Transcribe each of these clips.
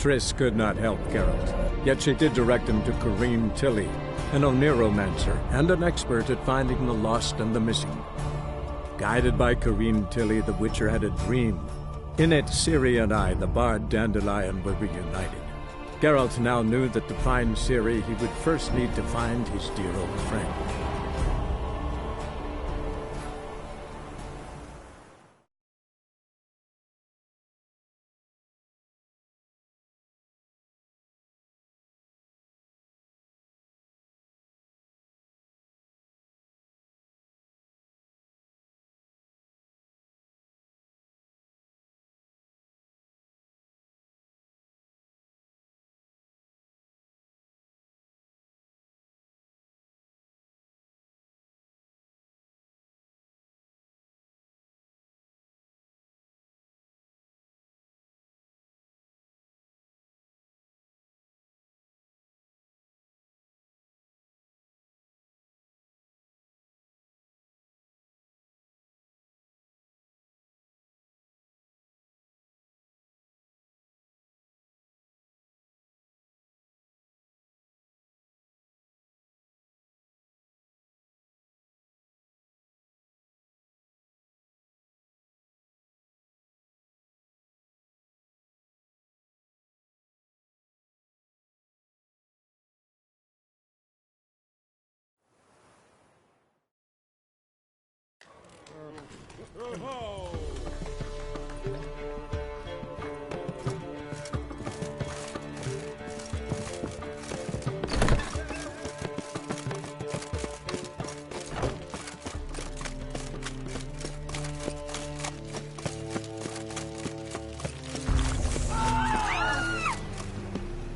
Triss could not help Geralt, yet she did direct him to Corrine Tilly, an oneiromancer and an expert at finding the lost and the missing. Guided by Corrine Tilly, the Witcher had a dream. In it, Ciri and I, the bard Dandelion, were reunited. Geralt now knew that to find Ciri, he would first need to find his dear old friend.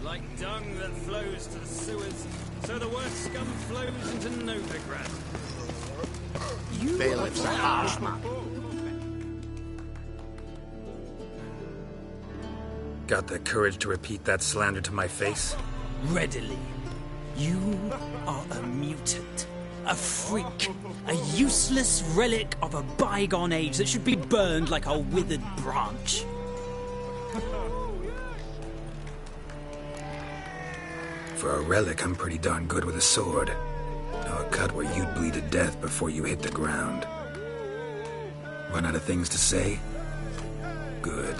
Like dung that flows to the sewers, so the worst scum flows into Novigrad. Bailiff's a harsh man. Got the courage to repeat that slander to my face? Readily. You are a mutant. A freak. A useless relic of a bygone age that should be burned like a withered branch. For a relic, I'm pretty darn good with a sword. Know a cut where you'd bleed to death before you hit the ground. Run out of things to say? Good.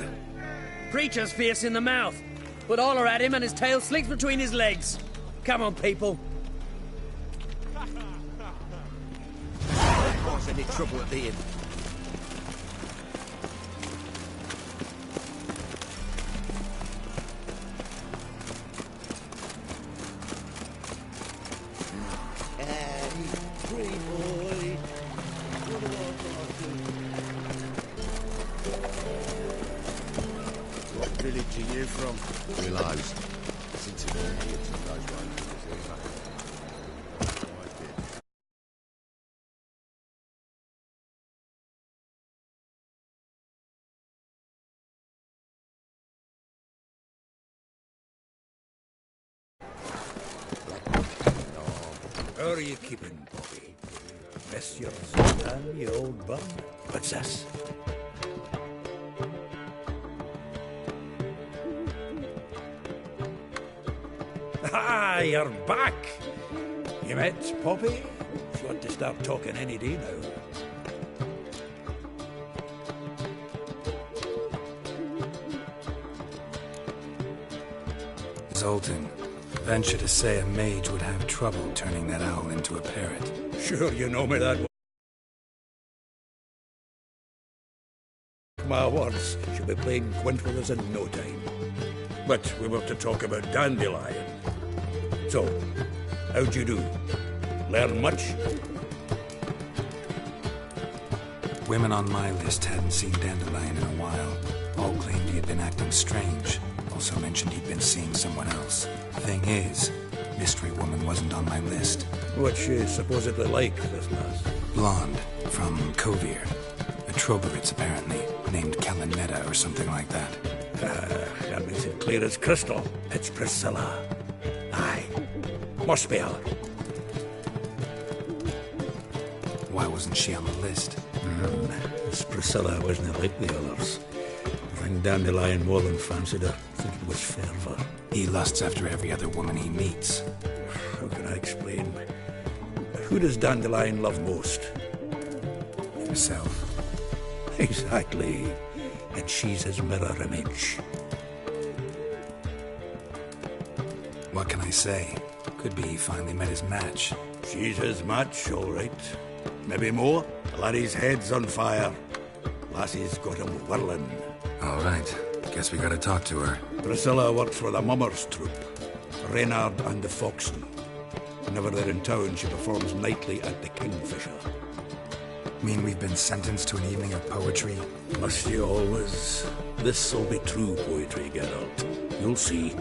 Preacher's fierce in the mouth, but holler at him and his tail slinks between his legs. Come on, people. Cause any trouble at the inn. Village are you from? Willows. Since it all here to those How are you keeping, Bobby? Miss your son, you old bum? What's this? Ah, you're back! You met Poppy? She want to start talking any day now. Zoltan, venture to say a mage would have trouble turning that owl into a parrot. Sure, you know me that well. My words, she'll be playing quint with us in no time. But we were to talk about Dandelion. So, how'd you do? Learn much? Women on my list hadn't seen Dandelion in a while. All claimed he had been acting strange. Also mentioned he'd been seeing someone else. Thing is, Mystery Woman wasn't on my list. What's she supposedly like, this lass? Blonde, from Kovir. A Troberitz, apparently, named Kalinetta or something like that. That makes it clear as crystal. It's Priscilla. Aye. Must be her. Why wasn't she on the list? This Priscilla wasn't like the others. think Dandelion more than fancied her. I think it was fervour. He lusts after every other woman he meets. How can I explain? Who does Dandelion love most? Himself. Exactly. And she's his mirror image. What can I say? Could be he finally met his match. She's his match, all right. Maybe more. Laddie's head's on fire. Lassie's got him whirling. All right. Guess we gotta talk to her. Priscilla works for the Mummers troupe. Reynard and the Foxen. Whenever they're in town, she performs nightly at the Kingfisher. Mean we've been sentenced to an evening of poetry? Must you always? This'll be true poetry, Geralt. You'll see.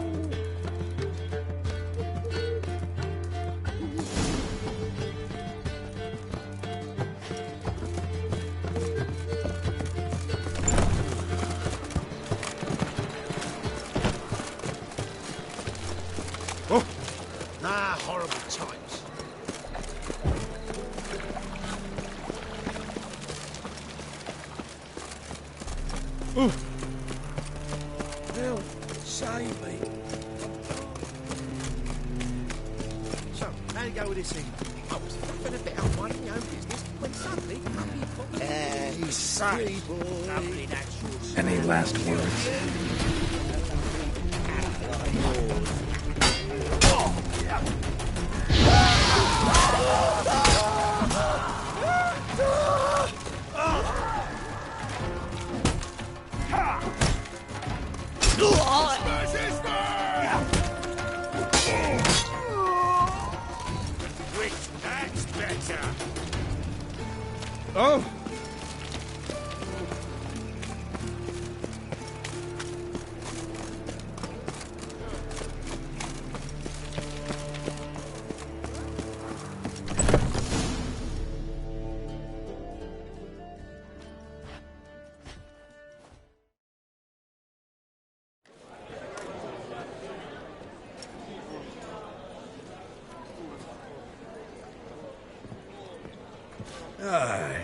Horrible times. Help, save me. So, how you go with this thing? I was flipping a bit out minding your own business when suddenly up you pop. He's sorry, boy. Lovely, that's yours. Any last words? That's better. Oh!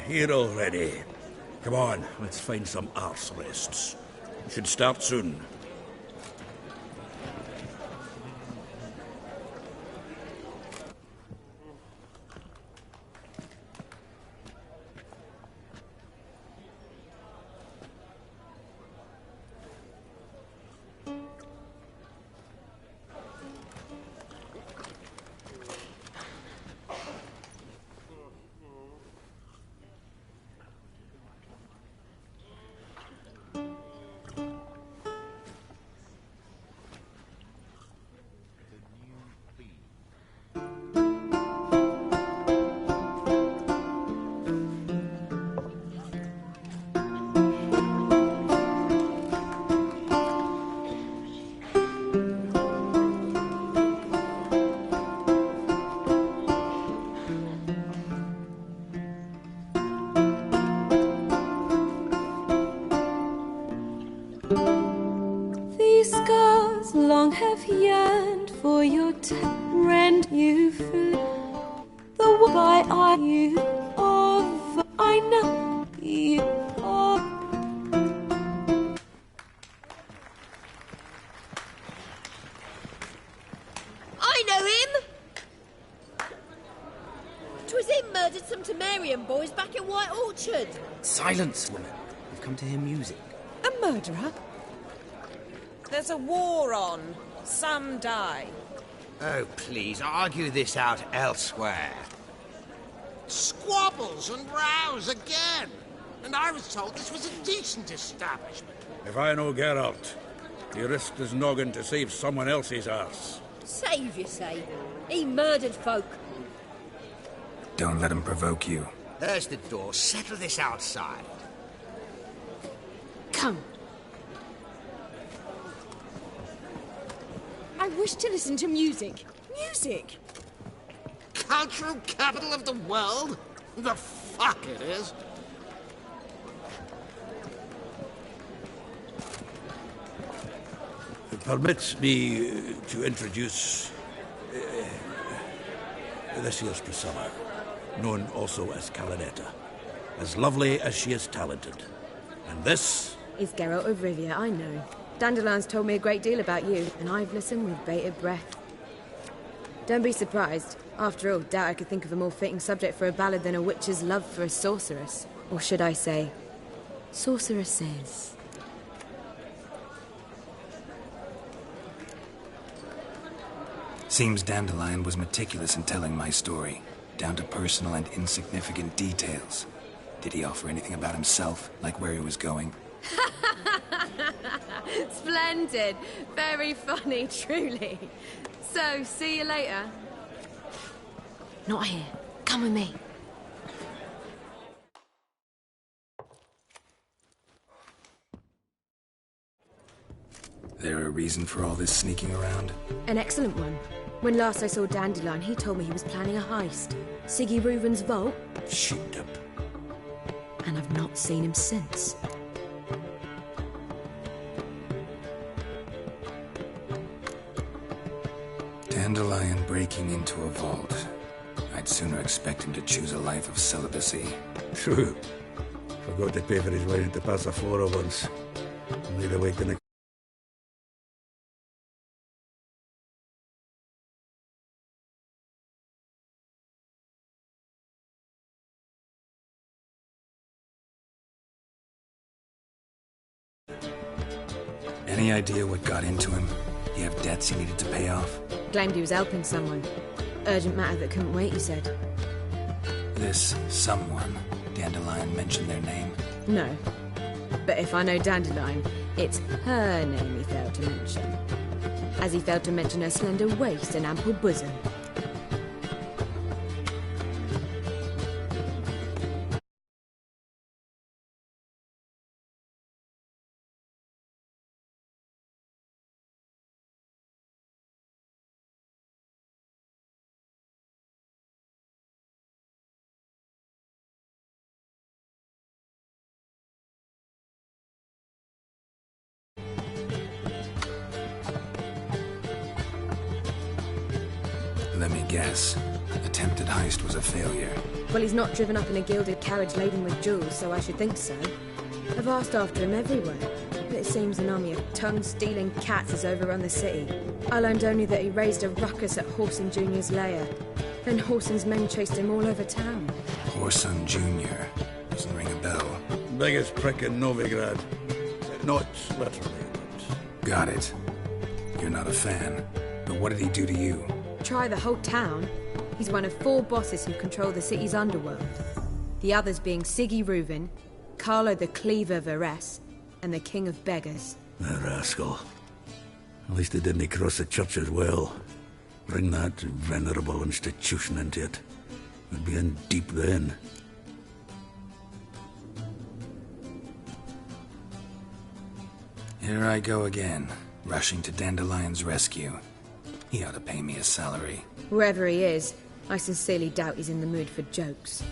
Here already. Come on, let's find some arse rests. Should start soon. These scars long have yearned for your rend you flew. The why are you of I know you are. I know him! 'Twas him murdered some Temerian boys back in White Orchard. Silence, woman. We've come to hear music. A murderer? There's a war on. Some die. Oh, please, argue this out elsewhere. Squabbles and rows again. And I was told this was a decent establishment. If I know Geralt, he risked his noggin to save someone else's arse. Save, you say? He murdered folk. Don't let him provoke you. There's the door. Settle this outside. Come. I wish to listen to music. Music? Cultural capital of the world? The fuck it is. Permit me to introduce... this here's Priscilla, known also as Calinetta. As lovely as she is talented. And this It's Geralt of Rivia, I know. Dandelion's told me a great deal about you, and I've listened with bated breath. Don't be surprised. After all, doubt I could think of a more fitting subject for a ballad than a witch's love for a sorceress. Or should I say, sorceresses. Seems Dandelion was meticulous in telling my story, down to personal and insignificant details. Did he offer anything about himself, like where he was going? Splendid. Very funny, truly. So, see you later. Not here. Come with me. There a reason for all this sneaking around? An excellent one. When last I saw Dandelion, he told me he was planning a heist. Siggy Reuven's vault. Sheeped up. And I've not seen him since. Dandelion breaking into a vault. I'd sooner expect him to choose a life of celibacy. True. Forgot to pay for his way into Passaflora once. Laid awake the next. Any idea what got into him? He have debts he needed to pay off? Claimed he was helping someone. Urgent matter that couldn't wait, he said. This someone, Dandelion mentioned their name? No. But if I know Dandelion, it's her name he failed to mention. As he failed to mention her slender waist and ample bosom. Let me guess. Attempted heist was a failure. Well, he's not driven up in a gilded carriage laden with jewels, so I should think so. I've asked after him everywhere, but it seems an army of tongue-stealing cats has overrun the city. I learned only that he raised a ruckus at Whoreson Jr.'s lair. Then Whoreson's men chased him all over town. Whoreson Jr. Doesn't ring a bell. Biggest prick in Novigrad. Not literally, but... Got it. You're not a fan. But what did he do to you? Try the whole town. He's one of 4 bosses who control the city's underworld. The others being Siggy Reuven, Carlo the Cleaver Varese, and the King of Beggars. The rascal. At least he didn't cross the church as well. Bring that venerable institution into it. We'd be in deep then. Here I go again, rushing to Dandelion's rescue. He ought to pay me a salary. Wherever he is, I sincerely doubt he's in the mood for jokes.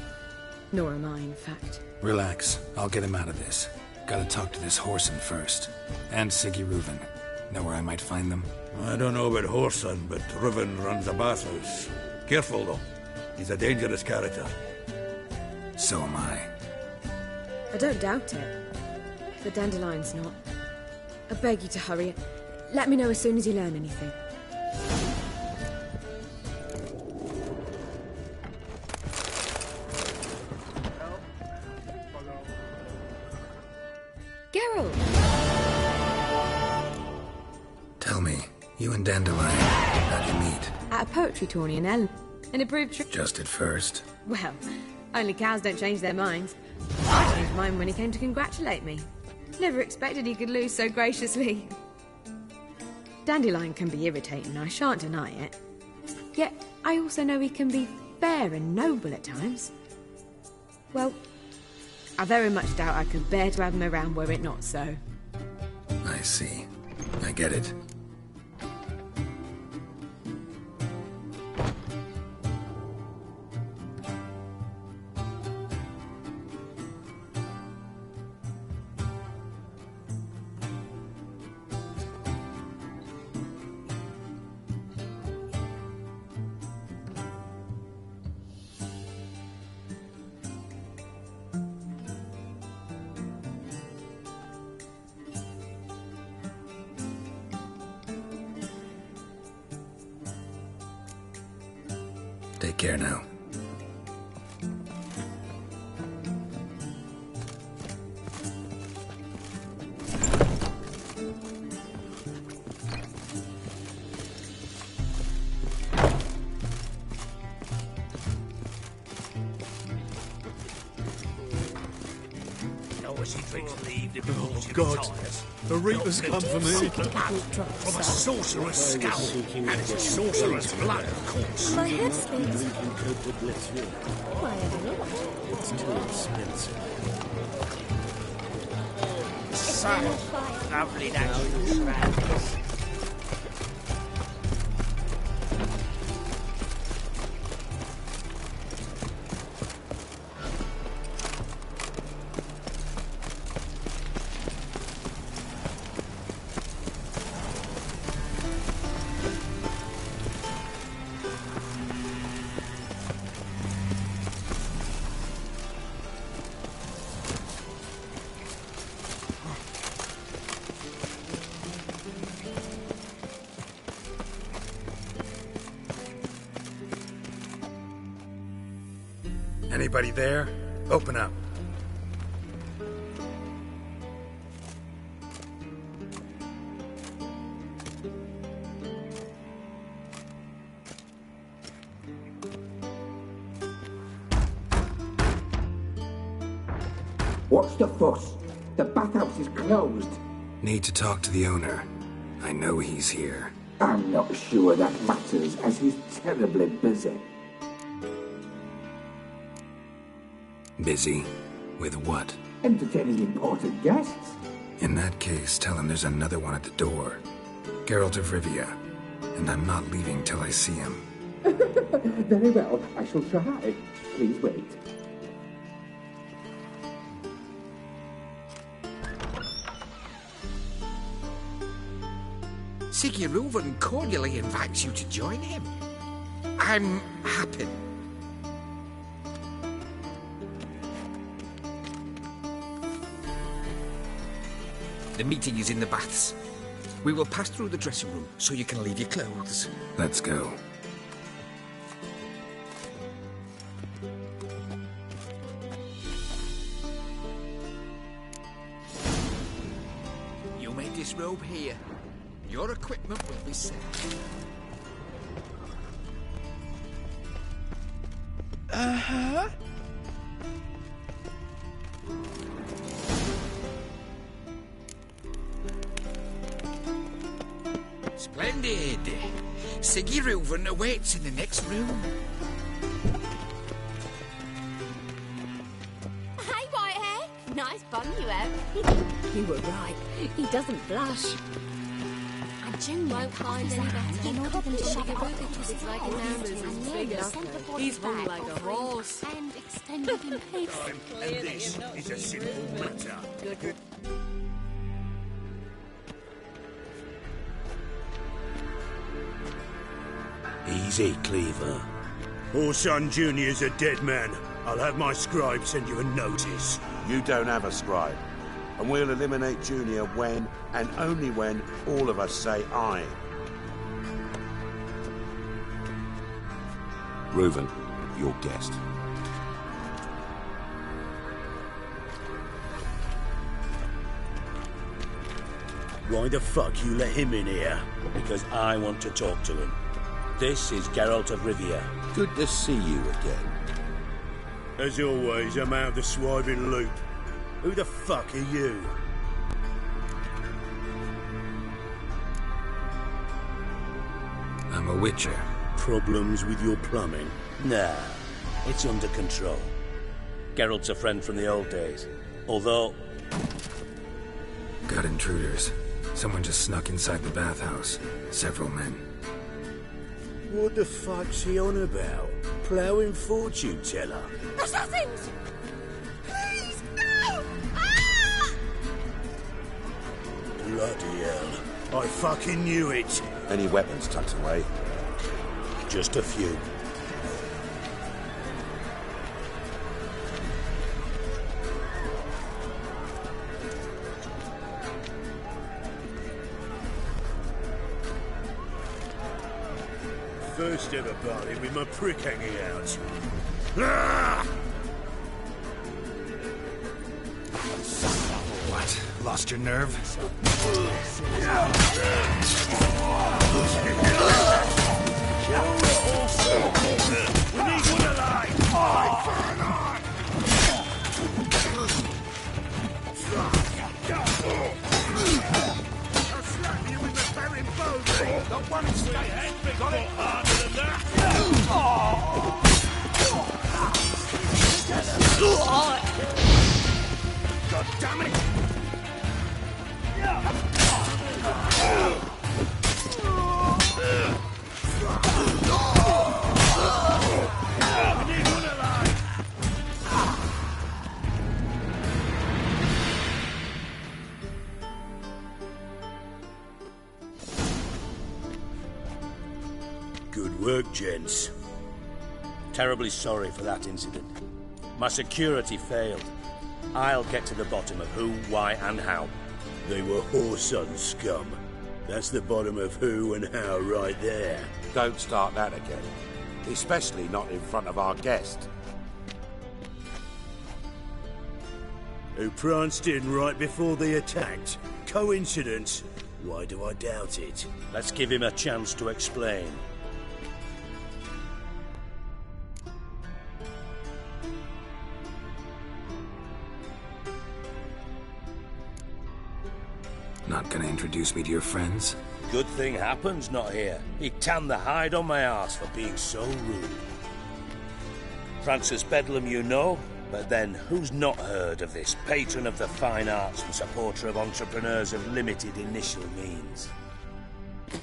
Nor am I, in fact. Relax. I'll get him out of this. Gotta talk to this Whoreson first. And Siggy Reuven. Know where I might find them? I don't know about Whoreson, but Reuven runs a bathhouse. Careful, though. He's a dangerous character. So am I. I don't doubt it. But Dandelion's not. I beg you to hurry. Let me know as soon as you learn anything. Geralt! Tell me, you and Dandelion, how'd you meet? At a poetry tourney in Ellen. And it proved true. Just at first. Well, only cows don't change their minds. I changed mine when he came to congratulate me. Never expected he could lose so graciously. Dandelion can be irritating, I shan't deny it. Yet, I also know he can be fair and noble at times. Well, I very much doubt I could bear to have him around were it not so. I see. I get it. Take care now. Oh, God. The Reaper's come for me. From a sorcerer's skull. And it's a sorcerer's blood, of course. My head spins. Why, I don't know. It's too expensive. So lovely natural surroundings. Anybody there? Open up. What's the fuss? The bathhouse is closed. Need to talk to the owner. I know he's here. I'm not sure that matters, as he's terribly busy. Busy? With what? Entertaining important guests. In that case, tell him there's another one at the door. Geralt of Rivia. And I'm not leaving till I see him. Very well, I shall try. Please wait. Siggy Reuven cordially invites you to join him. I'm happy. The meeting is in the baths. We will pass through the dressing room so you can leave your clothes. Let's go. You may disrobe here. Your equipment will be set. Uh-huh. Splendid. Siggy Reuven awaits in the next room. Hey, Whitehair. Nice bun you have. You were right. He doesn't blush. And June won't find any better. In order to shove it up because it's like an arrow. He's running like a horse. And extended in peace. And this is a simple matter. Good. Easy, Cleaver. Orson Jr.'s a dead man. I'll have my scribe send you a notice. You don't have a scribe. And we'll eliminate Junior when, and only when, all of us say aye. Reuven, your guest. Why the fuck you let him in here? Because I want to talk to him. This is Geralt of Rivia. Good to see you again. As always, I'm out of the swiving loop. Who the fuck are you? I'm a witcher. Problems with your plumbing? Nah, it's under control. Geralt's a friend from the old days. Although... Got intruders. Someone just snuck inside the bathhouse. Several men. What the fuck's he on about? Ploughing fortune teller? Assassins! Please, no! Ah! Bloody hell. I fucking knew it. Any weapons tucked away? Just a few. first ever party with my prick hanging out. Ah! What? Lost your nerve? We need one alive! Eye for an eye! I'll slap you with the barren bogey! The one straight head, big on it! Harder than that! God damn it! Good work, gents. Terribly sorry for that incident. My security failed. I'll get to the bottom of who, why, and how. They were Whoreson scum. That's the bottom of who and how right there. Don't start that again. Especially not in front of our guest. Who pranced in right before they attacked. Coincidence? Why do I doubt it? Let's give him a chance to explain. Not gonna introduce me to your friends? Good thing Happen's not here. He tanned the hide on my ass for being so rude. Francis Bedlam you know, but then who's not heard of this patron of the fine arts and supporter of entrepreneurs of limited initial means?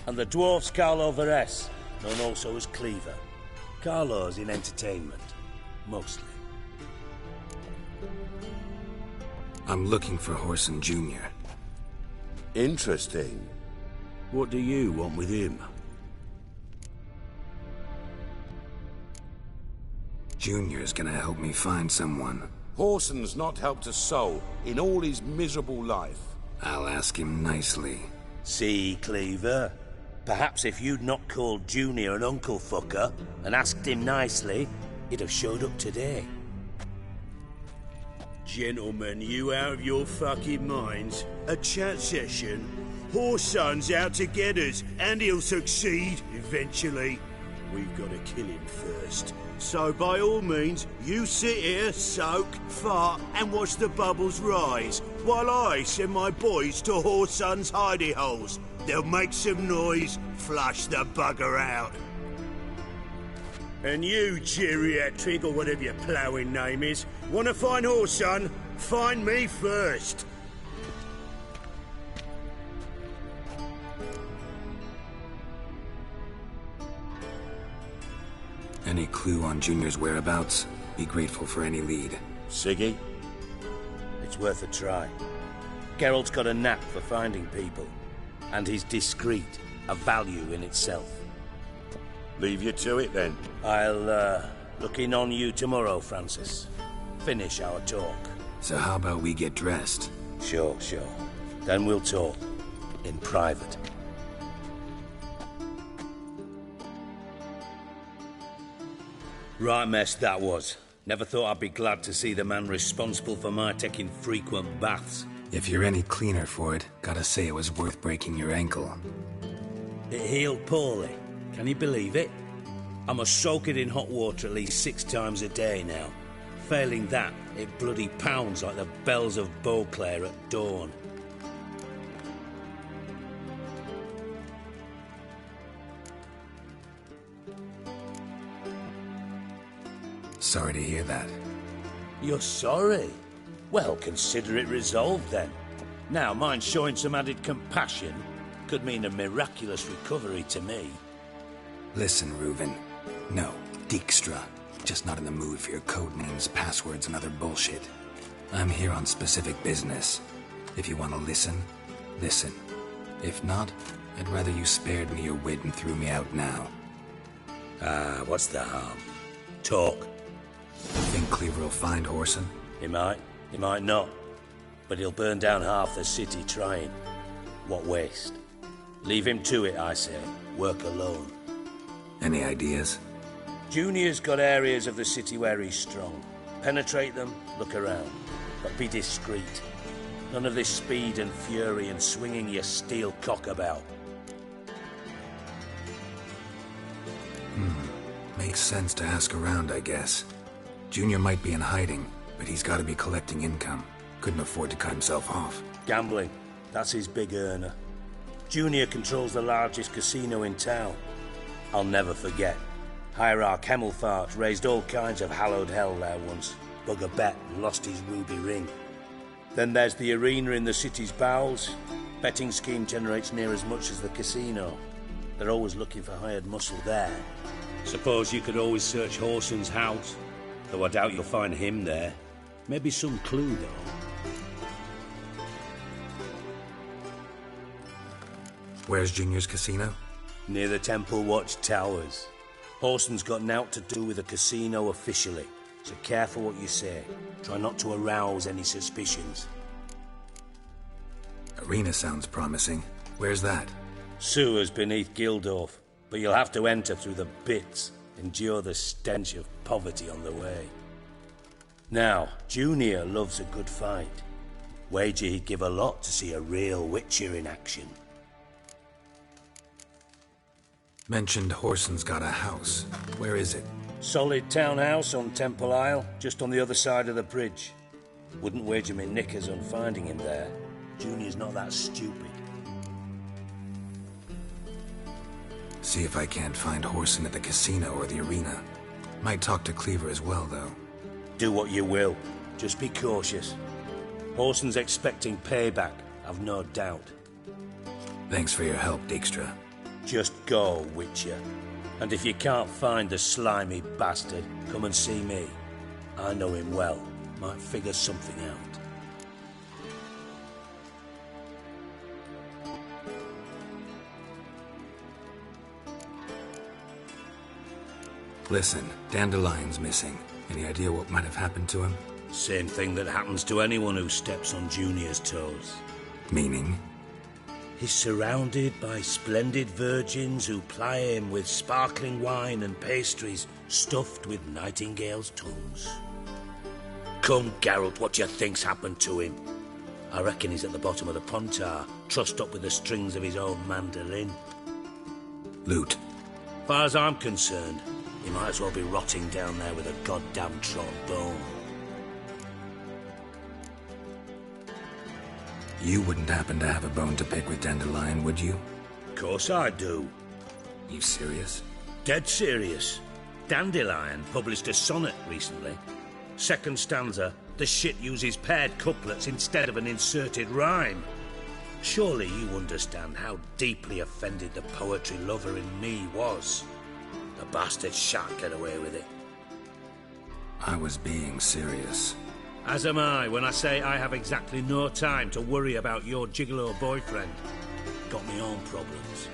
And the dwarf's Carlo Veres, known also as Cleaver. Carlo's in entertainment, mostly. I'm looking for Whoreson Jr. Interesting. What do you want with him? Junior's gonna help me find someone. Whoreson's not helped a soul in all his miserable life. I'll ask him nicely. See, Cleaver? Perhaps if you'd not called Junior an uncle fucker and asked him nicely, he'd have showed up today. Gentlemen, you out of your fucking minds? A chat session? Whoreson's out to get us, and he'll succeed, eventually. We've got to kill him first. So by all means, you sit here, soak, fart, and watch the bubbles rise, while I send my boys to Whoreson's hidey holes. They'll make some noise, flush the bugger out. And you, geriatric, or whatever your ploughing name is, want to find Whoreson? Find me first. Any clue on Junior's whereabouts? Be grateful for any lead. Siggy? It's worth a try. Geralt's got a knack for finding people. And he's discreet, a value in itself. Leave you to it, then. I'll, look in on you tomorrow, Francis. Finish our talk. So how about we get dressed? Sure. Then we'll talk. In private. Right mess that was. Never thought I'd be glad to see the man responsible for my taking frequent baths. If you're any cleaner for it, gotta say it was worth breaking your ankle. It healed poorly. Can you believe it? I must soak it in hot water at least 6 times a day now. Failing that, it bloody pounds like the bells of Beauclair at dawn. Sorry to hear that. You're sorry? Well, consider it resolved then. Now, mind showing some added compassion could mean a miraculous recovery to me. Listen, Reuven. No, Dijkstra. Just not in the mood for your code names, passwords, and other bullshit. I'm here on specific business. If you want to listen, listen. If not, I'd rather you spared me your wit and threw me out now. What's the harm? Talk. Think Cleaver will find Whoreson? He might not. But he'll burn down half the city trying. What waste. Leave him to it, I say. Work alone. Any ideas? Junior's got areas of the city where he's strong. Penetrate them, look around. But be discreet. None of this speed and fury and swinging your steel cock about. Makes sense to ask around, I guess. Junior might be in hiding, but he's got to be collecting income. Couldn't afford to cut himself off. Gambling. That's his big earner. Junior controls the largest casino in town. I'll never forget. Hierarch Hemmelfart raised all kinds of hallowed hell there once. Bug a bet and lost his ruby ring. Then there's the arena in the city's bowels. Betting scheme generates near as much as the casino. They're always looking for hired muscle there. Suppose you could always search Horson's house. Though I doubt you'll find him there. Maybe some clue, though. Where's Junior's casino? Near the Temple Watch Towers. Horson's got nought to do with the casino officially, so careful what you say. Try not to arouse any suspicions. Arena sounds promising. Where's that? Sewers beneath Gildorf, but you'll have to enter through the pits, endure the stench of poverty on the way. Now, Junior loves a good fight. Wager he'd give a lot to see a real Witcher in action. Mentioned Horson's got a house. Where is it? Solid townhouse on Temple Isle, just on the other side of the bridge. Wouldn't wager me knickers on finding him there. Junior's not that stupid. See if I can't find Horson at the casino or the arena. Might talk to Cleaver as well, though. Do what you will. Just be cautious. Horson's expecting payback, I've no doubt. Thanks for your help, Dijkstra. Just go, Witcher. And if you can't find the slimy bastard, come and see me. I know him well. Might figure something out. Listen, Dandelion's missing. Any idea what might have happened to him? Same thing that happens to anyone who steps on Junior's toes. Meaning? He's surrounded by splendid virgins who ply him with sparkling wine and pastries stuffed with nightingales' tongues. Come, Geralt, what do you think's happened to him? I reckon he's at the bottom of the Pontar, trussed up with the strings of his own mandolin. Loot. Far as I'm concerned, he might as well be rotting down there with a goddamn trombone. You wouldn't happen to have a bone to pick with Dandelion, would you? Of course I do. You serious? Dead serious. Dandelion published a sonnet recently. Second stanza, the shit uses paired couplets instead of an inserted rhyme. Surely you understand how deeply offended the poetry lover in me was. The bastard shan't get away with it. I was being serious. As am I when I say I have exactly no time to worry about your gigolo boyfriend. Got me own problems.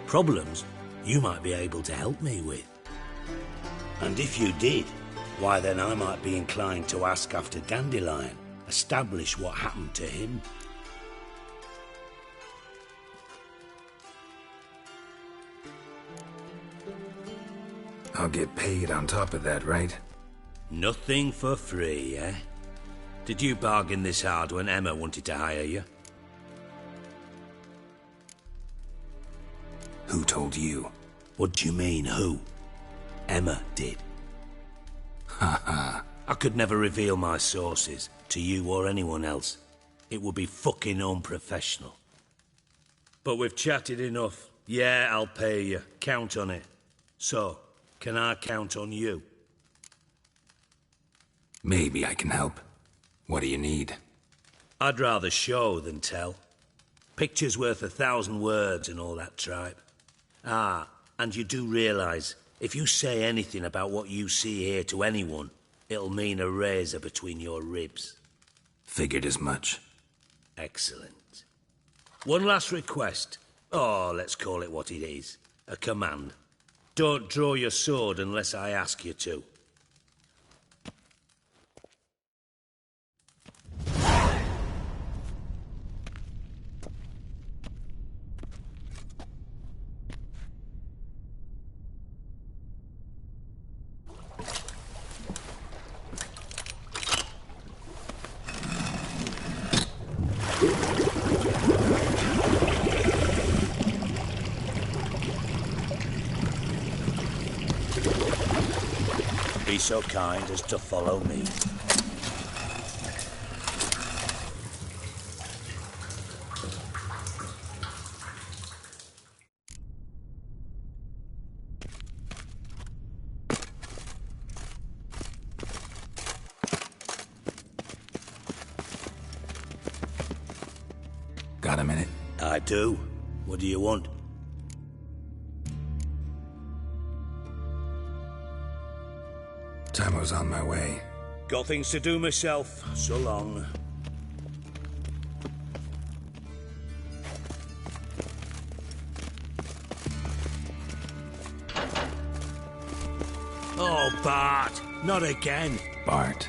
Problems you might be able to help me with. And if you did, why then I might be inclined to ask after Dandelion, establish what happened to him. I'll get paid on top of that, right? Nothing for free, eh? Did you bargain this hard when Emma wanted to hire you? Who told you? What do you mean, who? Emma did. Ha ha. I could never reveal my sources to you or anyone else. It would be fucking unprofessional. But we've chatted enough. Yeah, I'll pay you. Count on it. So, can I count on you? Maybe I can help. What do you need? I'd rather show than tell. Picture's worth 1,000 words and all that tripe. Ah, and you do realise, if you say anything about what you see here to anyone, it'll mean a razor between your ribs. Figured as much. Excellent. One last request. Oh, let's call it what it is. A command. Don't draw your sword unless I ask you to. so kind as to follow me. Got a minute? I do. What do you want? Tamo's on my way. Got things to do myself. So long. Oh, Bart! Not again! Bart.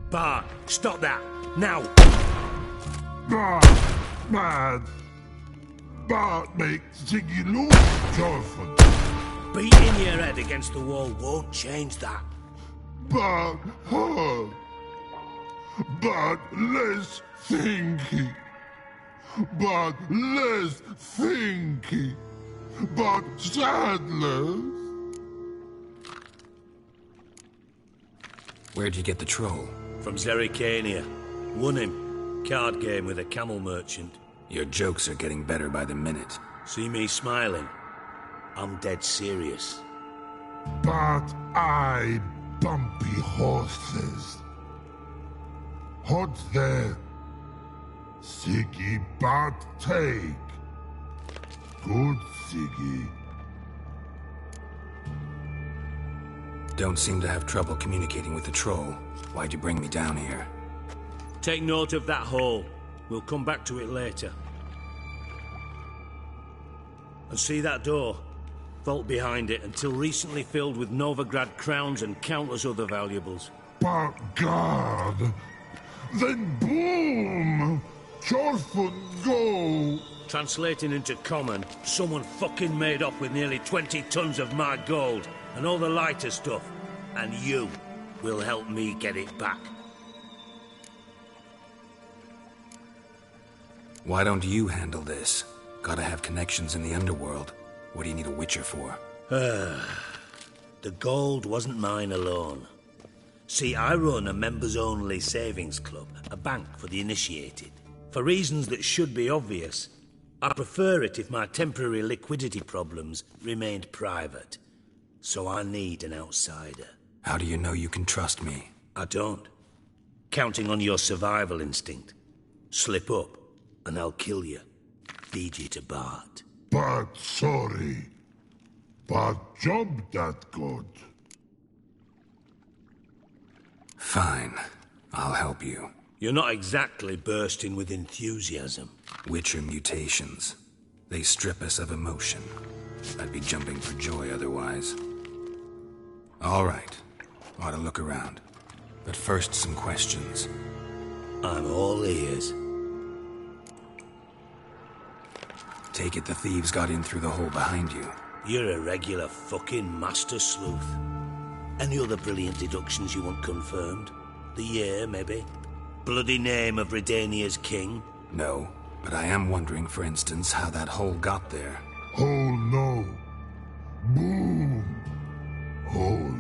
Bart, stop that! Now! Bart makes Ziggy lose, Jorfan. Beating your head against the wall won't change that. Bart hard. Bart less thinky. Bart less thinky. Bart Sadler. Where'd you get the troll? From Zerrikania. Won him. Card game with a camel merchant. Your jokes are getting better by the minute. See me smiling? I'm dead serious. But I bumpy horses. Hot there. Siggy but take. Good Siggy. Don't seem to have trouble communicating with the troll. Why'd you bring me down here? Take note of that hole. We'll come back to it later. And see that door? Vault behind it, until recently filled with Novigrad crowns and countless other valuables. But God! Then boom! Jorfan go! Translating into common, someone fucking made off with nearly 20 tons of my gold, and all the lighter stuff. And you will help me get it back. Why don't you handle this? Gotta have connections in the underworld. What do you need a witcher for? The gold wasn't mine alone. See, I run a members-only savings club, a bank for the initiated. For reasons that should be obvious, I prefer it if my temporary liquidity problems remained private. So I need an outsider. How do you know you can trust me? I don't. Counting on your survival instinct. Slip up, and I'll kill you. Feed you to Bart. But sorry. But job that good. Fine. I'll help you. You're not exactly bursting with enthusiasm. Witcher mutations. They strip us of emotion. I'd be jumping for joy otherwise. All right. Ought to look around. But first, some questions. I'm all ears. Take it the thieves got in through the hole behind you. You're a regular fucking master sleuth. Any other brilliant deductions you want confirmed? The year, maybe? Bloody name of Redania's king? No, but I am wondering, for instance, how that hole got there. Hole no. Boom. Hole.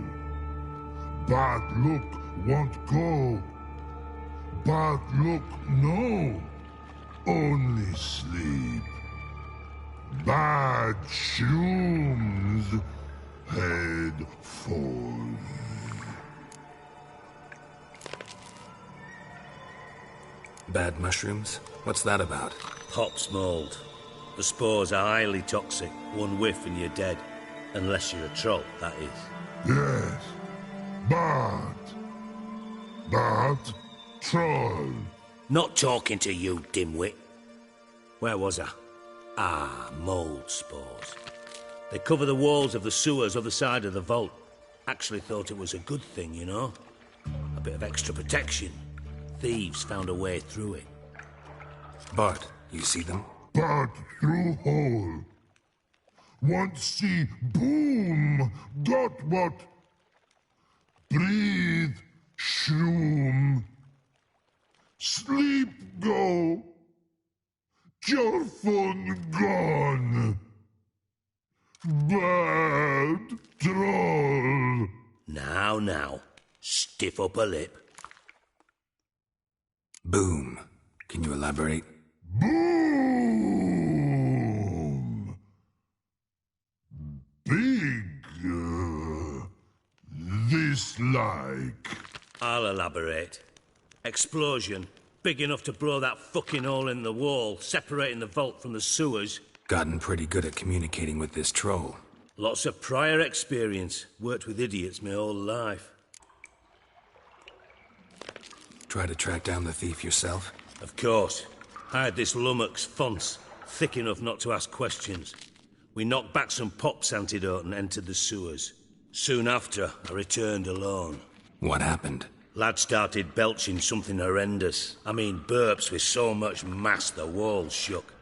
But look won't go. But look no. Only sleep. Bad shoes. Head falls. Bad mushrooms? What's that about? Hops mold. The spores are highly toxic. One whiff and you're dead. Unless you're a troll, that is. Yes. But troll. Not talking to you, dimwit. Where was I? Ah, mold spores. They cover the walls of the sewers other side of the vault. Actually thought it was a good thing, you know? A bit of extra protection. Thieves found a way through it. Bart, you see them? But through hole. Want see boom. Got what? Breathe. Shroom. Sleep go. Jorfan gone. Bad troll. Now. Stiff upper lip. Boom. Can you elaborate? Boom! Big. This-like. I'll elaborate. Explosion. Big enough to blow that fucking hole in the wall, separating the vault from the sewers. Gotten pretty good at communicating with this troll. Lots of prior experience. Worked with idiots my whole life. Try to track down the thief yourself? Of course. I had this lummox, Fons, thick enough not to ask questions. We knocked back some Pop's antidote and entered the sewers. Soon after, I returned alone. What happened? Lad started belching something horrendous. I mean, burps with so much mass the walls shook.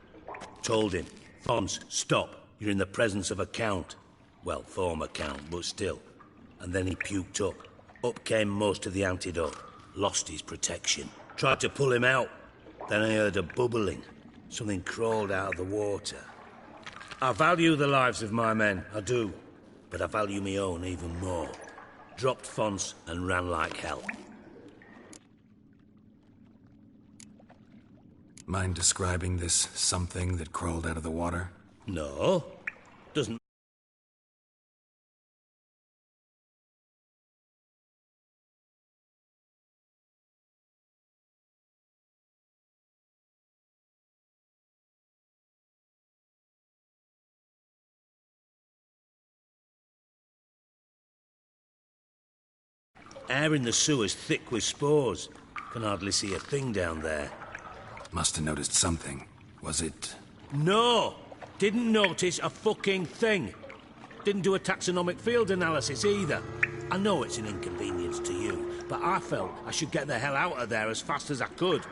Told him, Fons, stop. You're in the presence of a count. Well, former count, but still. And then he puked up. Up came most of the antidote. Lost his protection. Tried to pull him out. Then I heard a bubbling. Something crawled out of the water. I value the lives of my men, I do. But I value my own even more. Dropped Fons and ran like hell. Mind describing this something that crawled out of the water? No. Doesn't. Air in the sewers thick with spores. Can hardly see a thing down there. Must have noticed something. Was it... No! Didn't notice a fucking thing. Didn't do a taxonomic field analysis either. I know it's an inconvenience to you, but I felt I should get the hell out of there as fast as I could.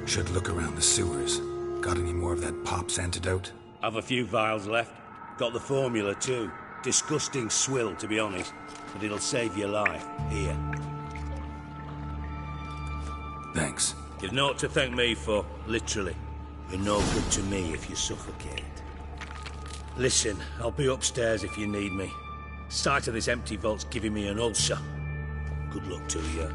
Should look around the sewers. Got any more of that Pop's antidote? I've a few vials left. Got the formula too. Disgusting swill, to be honest. But it'll save your life. Here. Thanks. You've naught to thank me for, literally. You're no good to me if you suffocate. Listen, I'll be upstairs if you need me. Sight of this empty vault's giving me an ulcer. Good luck to you.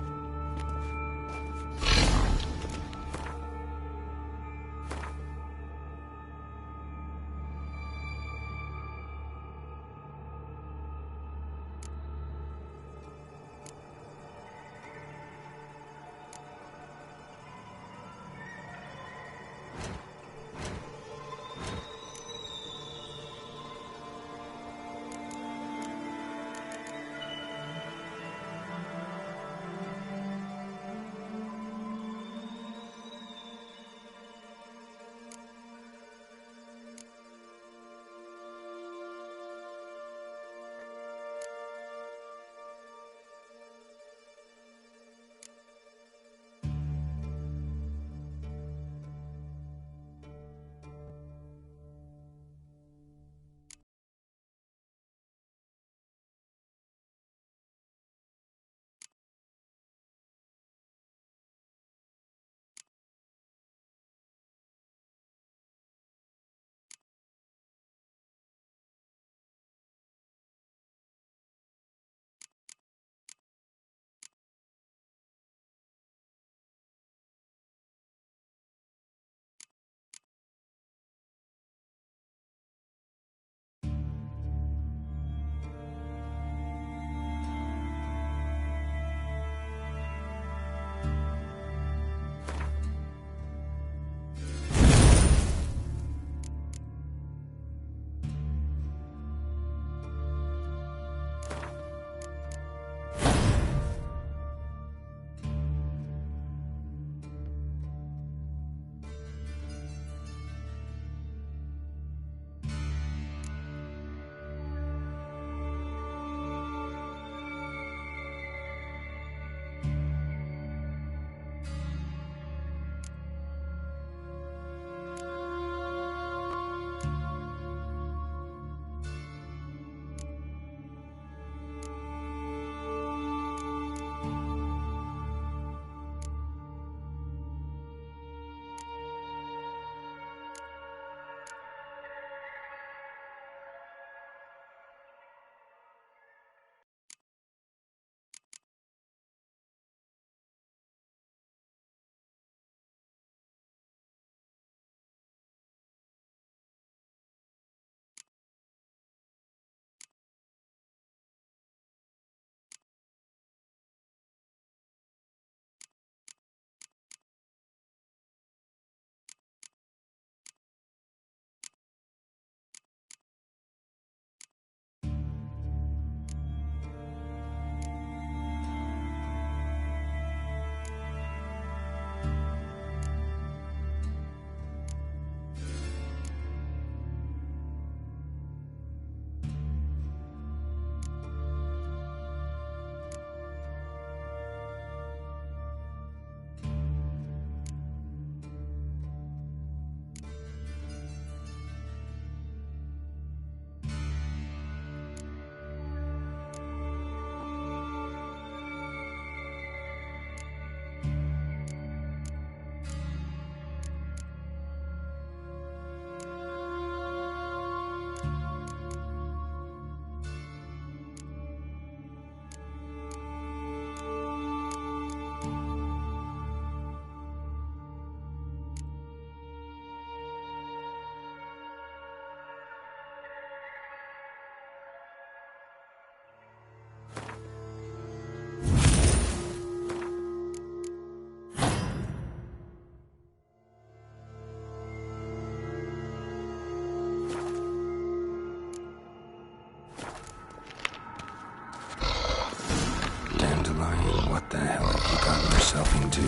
What the hell have you gotten yourself into?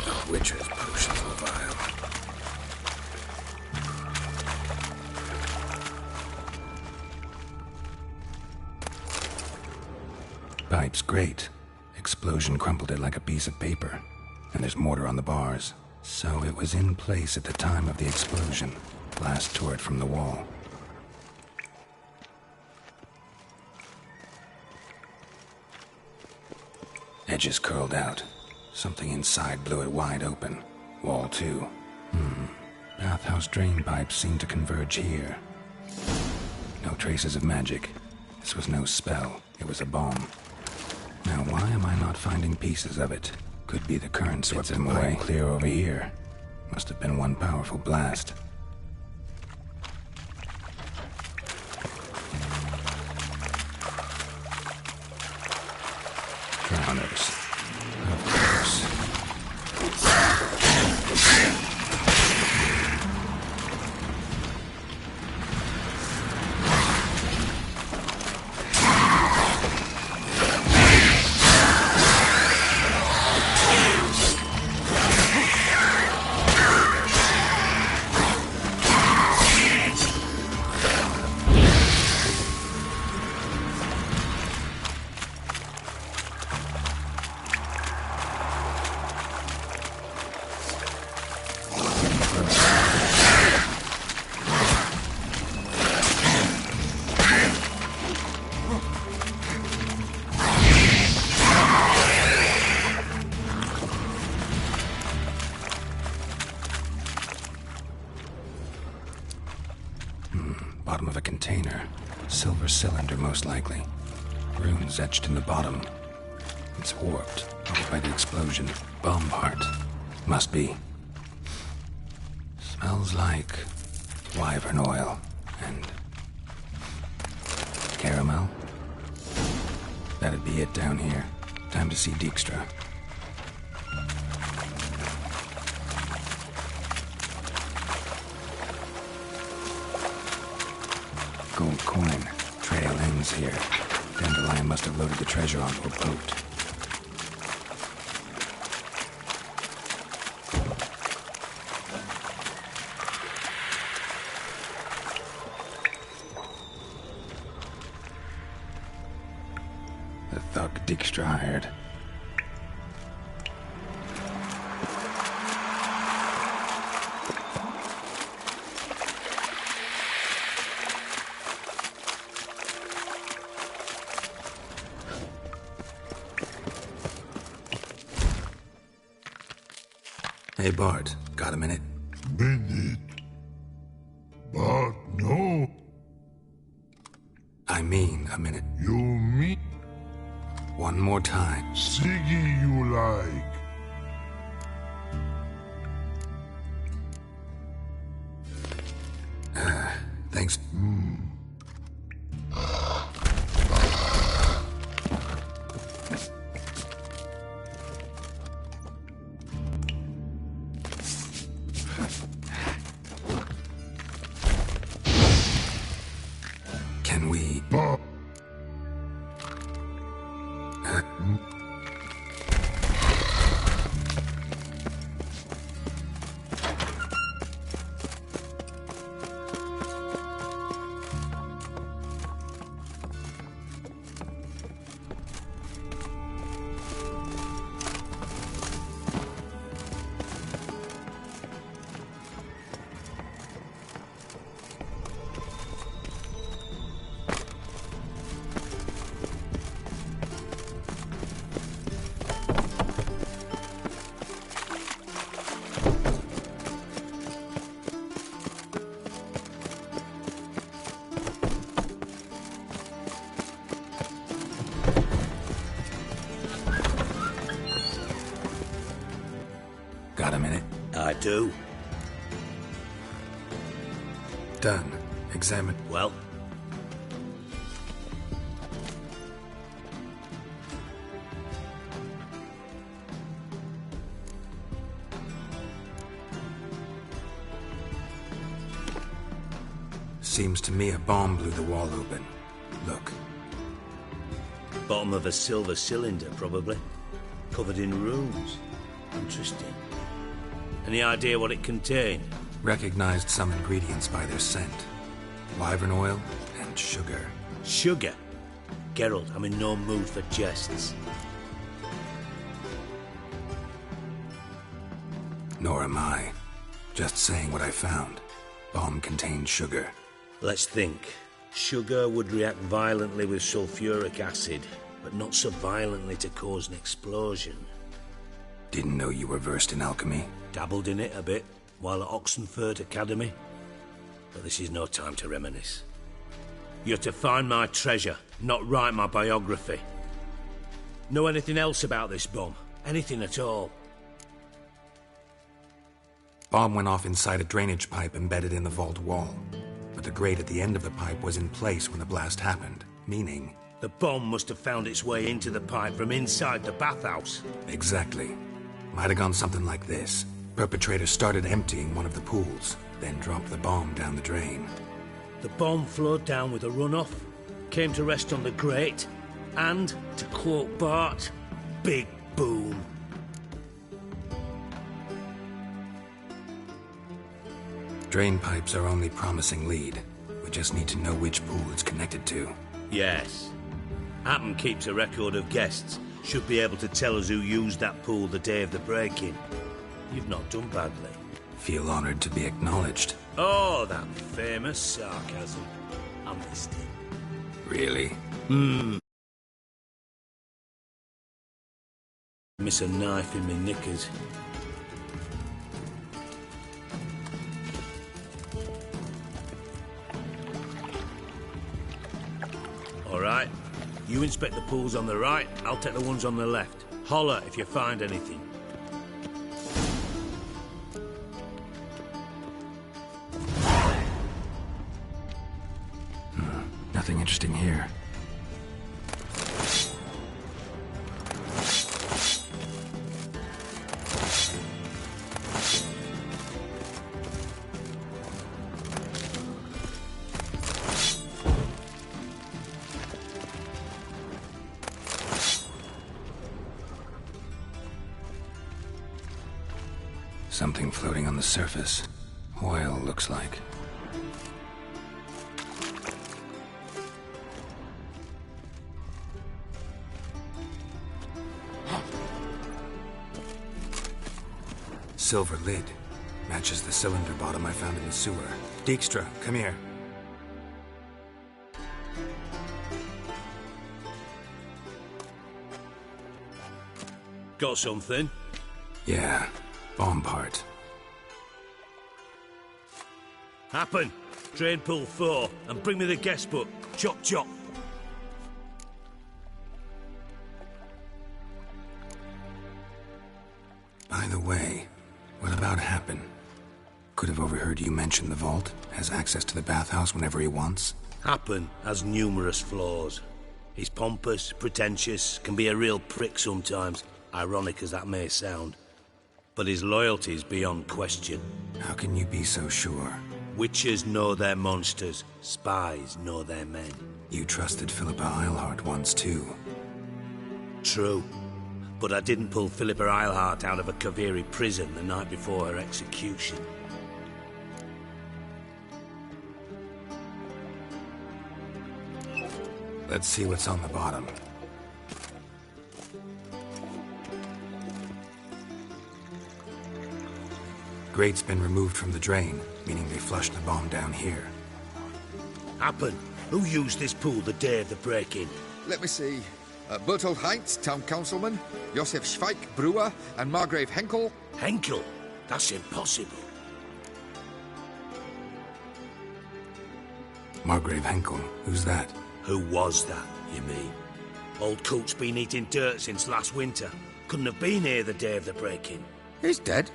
The Witcher's potions were vile. Pipe's great. Explosion crumpled it like a piece of paper. And there's mortar on the bars. So it was in place at the time of the explosion. Blast tore it from the wall. Edges curled out. Something inside blew it wide open. Wall too. Bathhouse drain pipes seemed to converge here. No traces of magic. This was no spell. It was a bomb. Now why am I not finding pieces of it? Could be the current swept them away. Clear over here. Must have been one powerful blast. Drowners. Of course. Bottom of a container. Silver cylinder, most likely. Runes etched in the bottom. It's warped, probably by the explosion. Bomb part. Must be. Smells like wyvern oil and caramel. That'd be it down here. Time to see Dijkstra. Gold coin. Trail ends here. Dandelion must have loaded the treasure onto a boat. The thug Dijkstra hired. Hey, Bart, got a minute? Minute? But no. I mean a minute. You mean? One more time. Siggy you like. Thanks. Can we... Got a minute? I do. Done. Examine. Well? Seems to me a bomb blew the wall open. Look. Bottom of a silver cylinder, probably. Covered in runes. Interesting. Any idea what it contained? Recognized some ingredients by their scent. Wyvern oil and sugar. Sugar? Geralt, I'm in no mood for jests. Nor am I. Just saying what I found. Bomb contained sugar. Let's think. Sugar would react violently with sulfuric acid, but not so violently to cause an explosion. Didn't know you were versed in alchemy. Dabbled in it a bit, while at Oxenford Academy. But this is no time to reminisce. You're to find my treasure, not write my biography. Know anything else about this bomb? Anything at all? Bomb went off inside a drainage pipe embedded in the vault wall. But the grate at the end of the pipe was in place when the blast happened, meaning... The bomb must have found its way into the pipe from inside the bathhouse. Exactly. Might have gone something like this. Perpetrator started emptying one of the pools, then dropped the bomb down the drain. The bomb flowed down with a runoff, came to rest on the grate, and, to quote Bart, big boom. Drain pipes are only promising lead. We just need to know which pool it's connected to. Yes. Happen keeps a record of guests. Should be able to tell us who used that pool the day of the break-in. You've not done badly. Feel honored to be acknowledged. Oh, that famous sarcasm. I missed it. Really? Miss a knife in my knickers. All right. You inspect the pools on the right, I'll take the ones on the left. Holler if you find anything. Nothing interesting here. Something floating on the surface. Oil, looks like. Silver lid. Matches the cylinder bottom I found in the sewer. Dijkstra, come here. Got something? Yeah. Bomb part. Happen. Drain pool 4, and bring me the guest book. Chop chop. By the way, what about Happen? Could have overheard you mention the vault. Has access to the bathhouse whenever he wants. Happen has numerous flaws. He's pompous, pretentious, can be a real prick sometimes, ironic as that may sound. But his loyalty's beyond question. How can you be so sure? Witches know their monsters. Spies know their men. You trusted Philippa Eilhart once, too. True. But I didn't pull Philippa Eilhart out of a Kaviri prison the night before her execution. Let's see what's on the bottom. Grate's been removed from the drain, meaning they flushed the bomb down here. Happen. Who used this pool the day of the break-in? Let me see. Bertold Heinz, town councilman, Josef Schweik, brewer, and Margrave Henkel. Henkel? That's impossible. Margrave Henkel? Who's that? Who was that, you mean? Old Coot's been eating dirt since last winter. Couldn't have been here the day of the break-in. He's dead?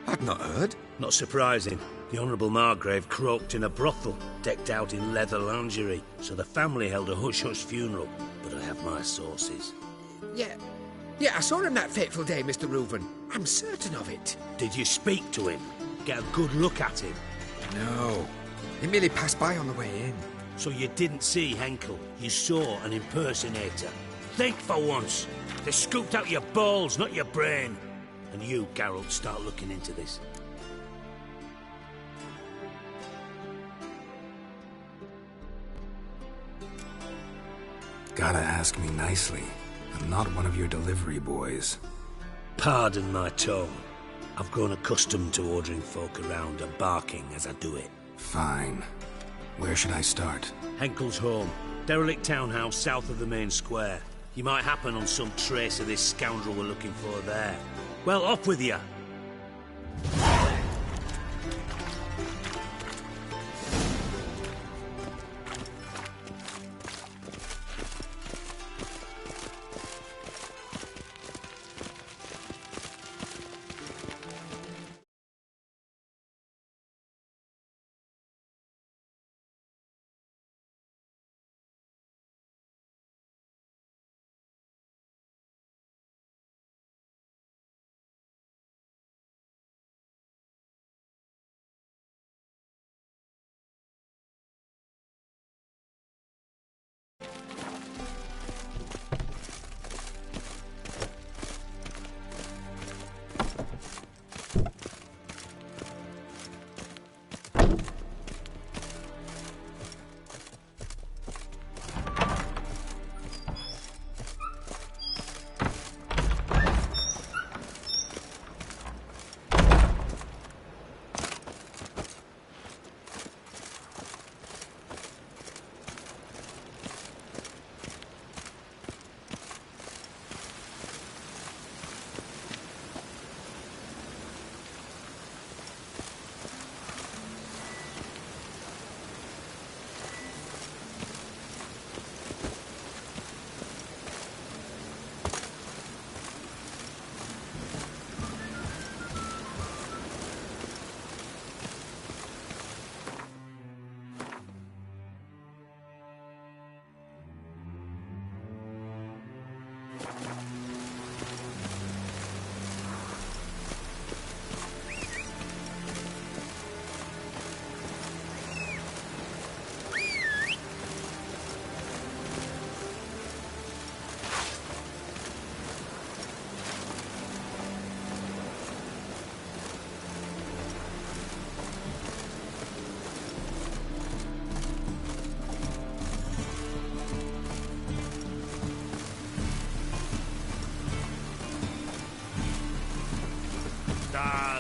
I'd not heard. Not surprising. The Honourable Margrave croaked in a brothel, decked out in leather lingerie, so the family held a hush-hush funeral. But I have my sources. Yeah, I saw him that fateful day, Mr. Reuven. I'm certain of it. Did you speak to him? Get a good look at him? No. He merely passed by on the way in. So you didn't see Henkel. You saw an impersonator. Think for once. They scooped out your balls, not your brain. And you, Geralt, start looking into this. Gotta ask me nicely. I'm not one of your delivery boys. Pardon my tone. I've grown accustomed to ordering folk around and barking as I do it. Fine. Where should I start? Henkel's home. Derelict townhouse south of the main square. You might happen on some trace of this scoundrel we're looking for there. Well, up with you.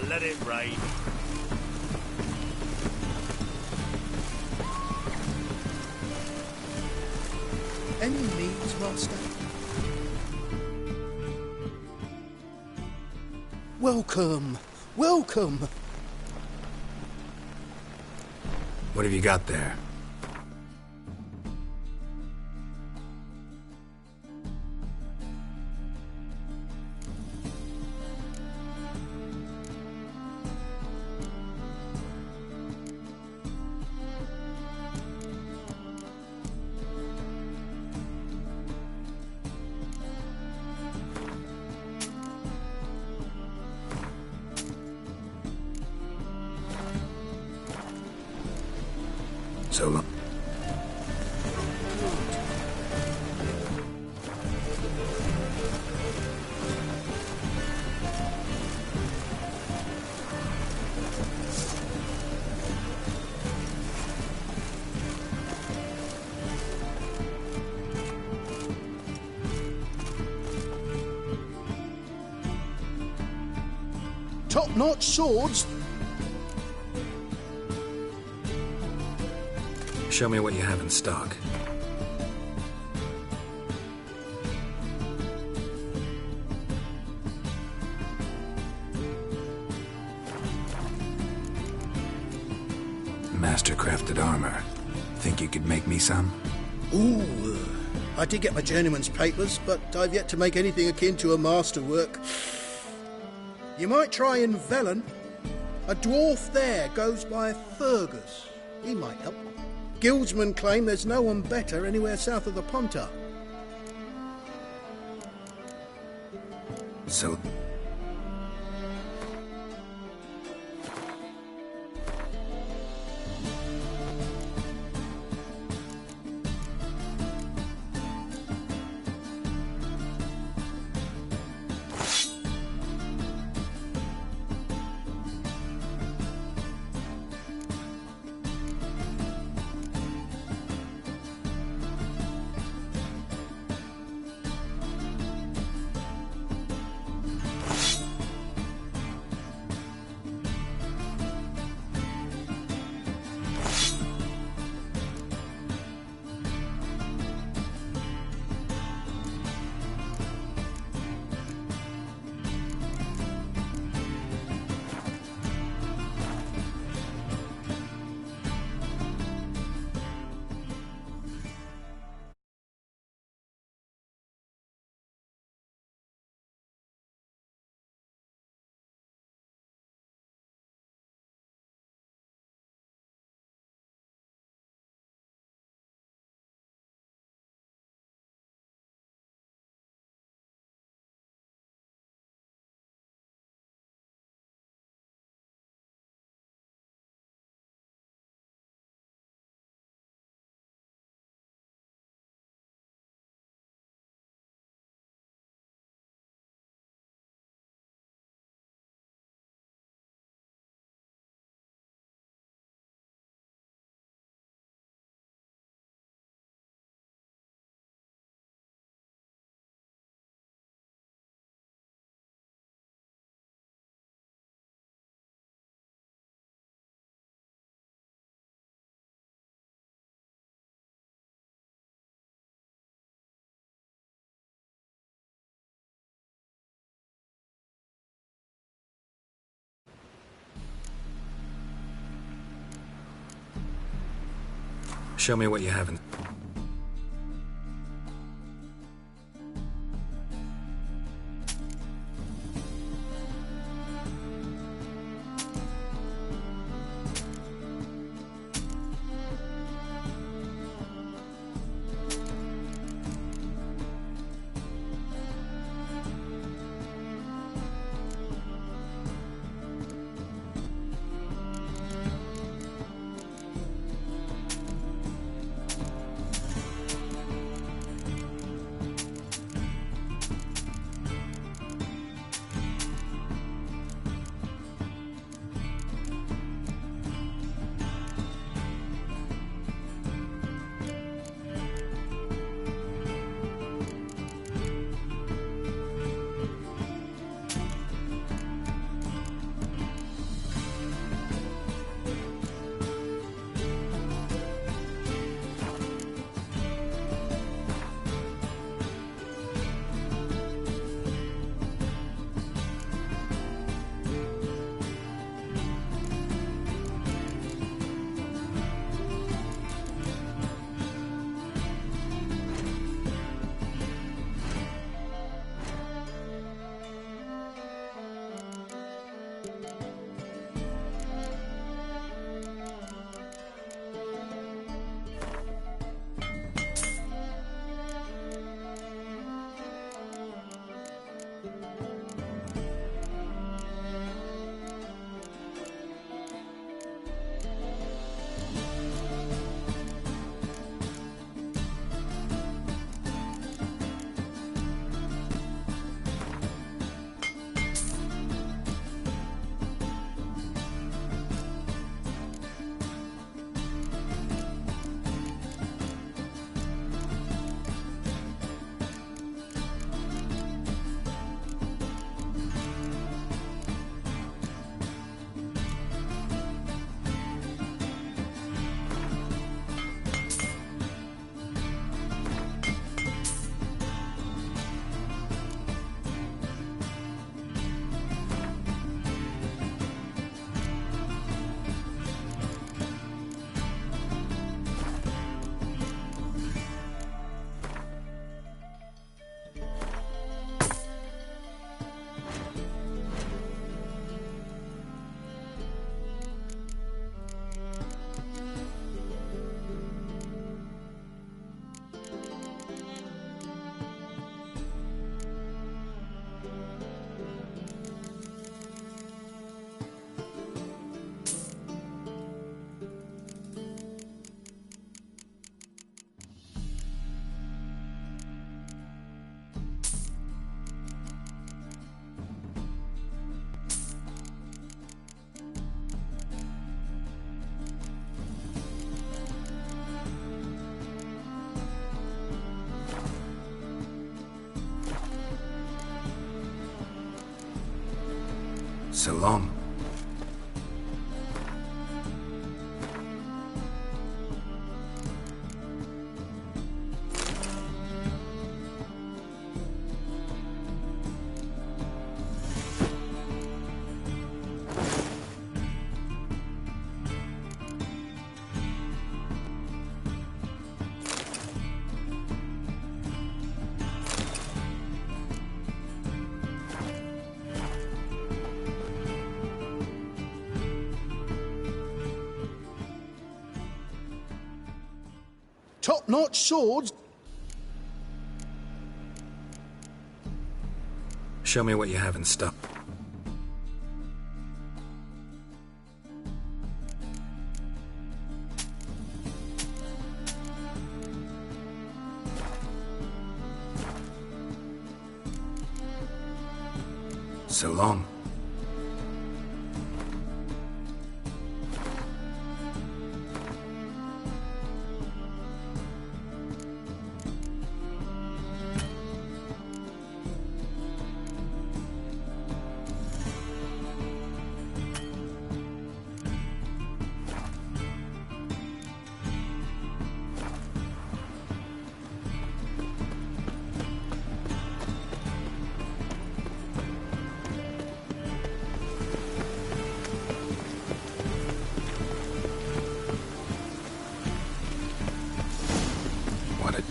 Let it rain. Any needs, Master? Welcome, welcome. What have you got there? So long. Top-notch swords. Show me what you have in stock. Master-crafted armor. Think you could make me some? Ooh, I did get my journeyman's papers, but I've yet to make anything akin to a masterwork. You might try in Velen. A dwarf there goes by Fergus. He might help. Guildsmen claim there's no one better anywhere south of the Pontar. So... Show me what you haven't. Salam. Top-notch swords. Show me what you have in stock. Salam.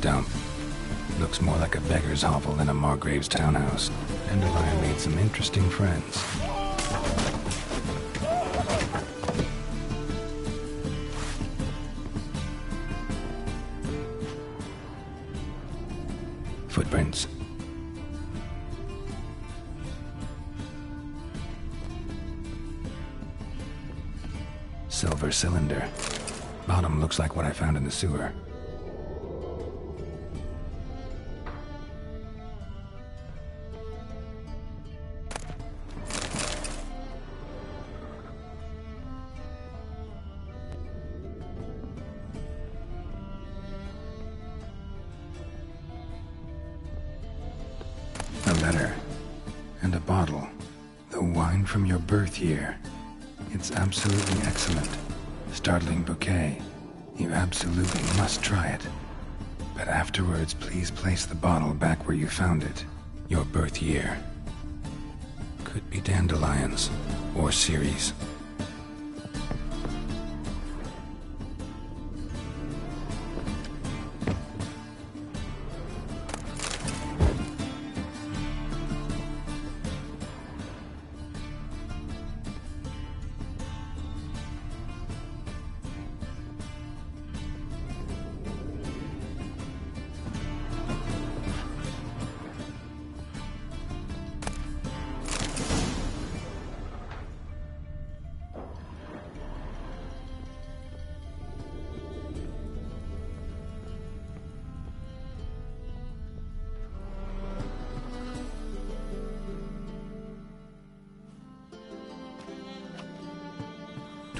dump. Looks more like a beggar's hovel than a Margrave's townhouse. Dandelion made some interesting friends. Footprints. Silver cylinder. Bottom looks like what I found in the sewer. A letter. And a bottle. The wine from your birth year. It's absolutely excellent. Startling bouquet. You absolutely must try it. But afterwards, please place the bottle back where you found it. Your birth year. Could be dandelions. Or Ceres.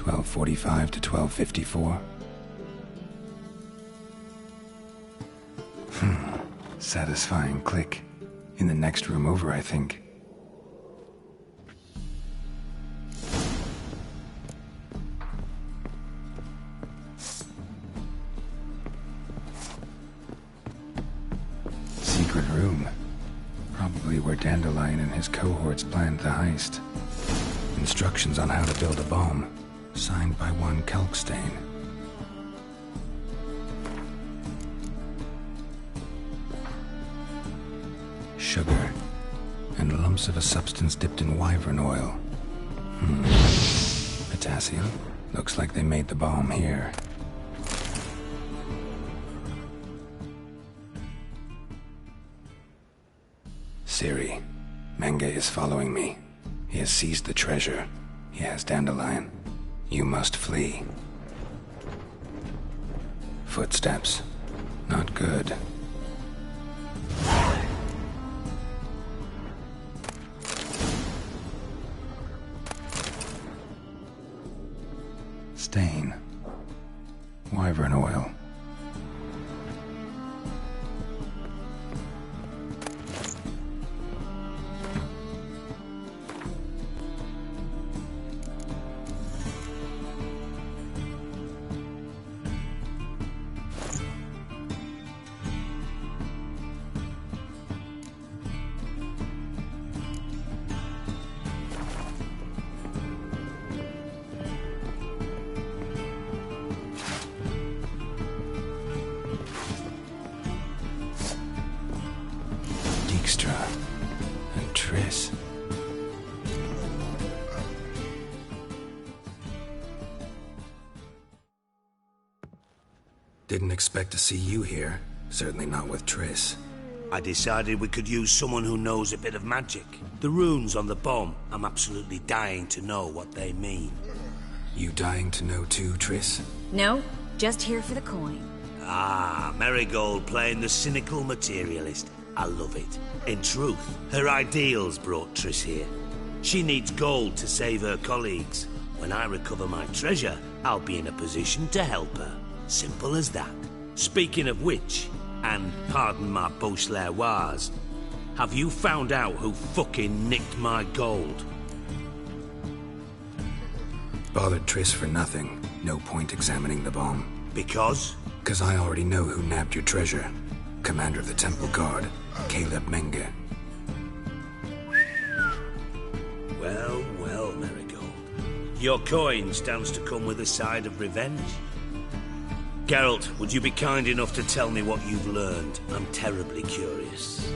.45 to 12:54. Satisfying click. In the next room over, I think. Secret room. Probably where Dandelion and his cohorts planned the heist. Instructions on how to build a bomb. Signed by one Kalkstain. Sugar. And lumps of a substance dipped in wyvern oil. Potassium. Looks like they made the bomb here. Ciri. Menge is following me. He has seized the treasure. He has Dandelion. You must flee. Footsteps. Not good. Stain. Wyvern oil. And Triss. Didn't expect to see you here. Certainly not with Triss. I decided we could use someone who knows a bit of magic. The runes on the bomb, I'm absolutely dying to know what they mean. You dying to know too, Triss? No, just here for the coin. Ah, Marigold playing the cynical materialist. I love it. In truth, her ideals brought Triss here. She needs gold to save her colleagues. When I recover my treasure, I'll be in a position to help her. Simple as that. Speaking of which, and pardon my Beauclervoise, have you found out who fucking nicked my gold? Bothered Triss for nothing. No point examining the bomb. Because? Because I already know who nabbed your treasure. Commander of the Temple Guard, Caleb Menge. Well, well, Marigold. Your coin stands to come with a side of revenge. Geralt, would you be kind enough to tell me what you've learned? I'm terribly curious.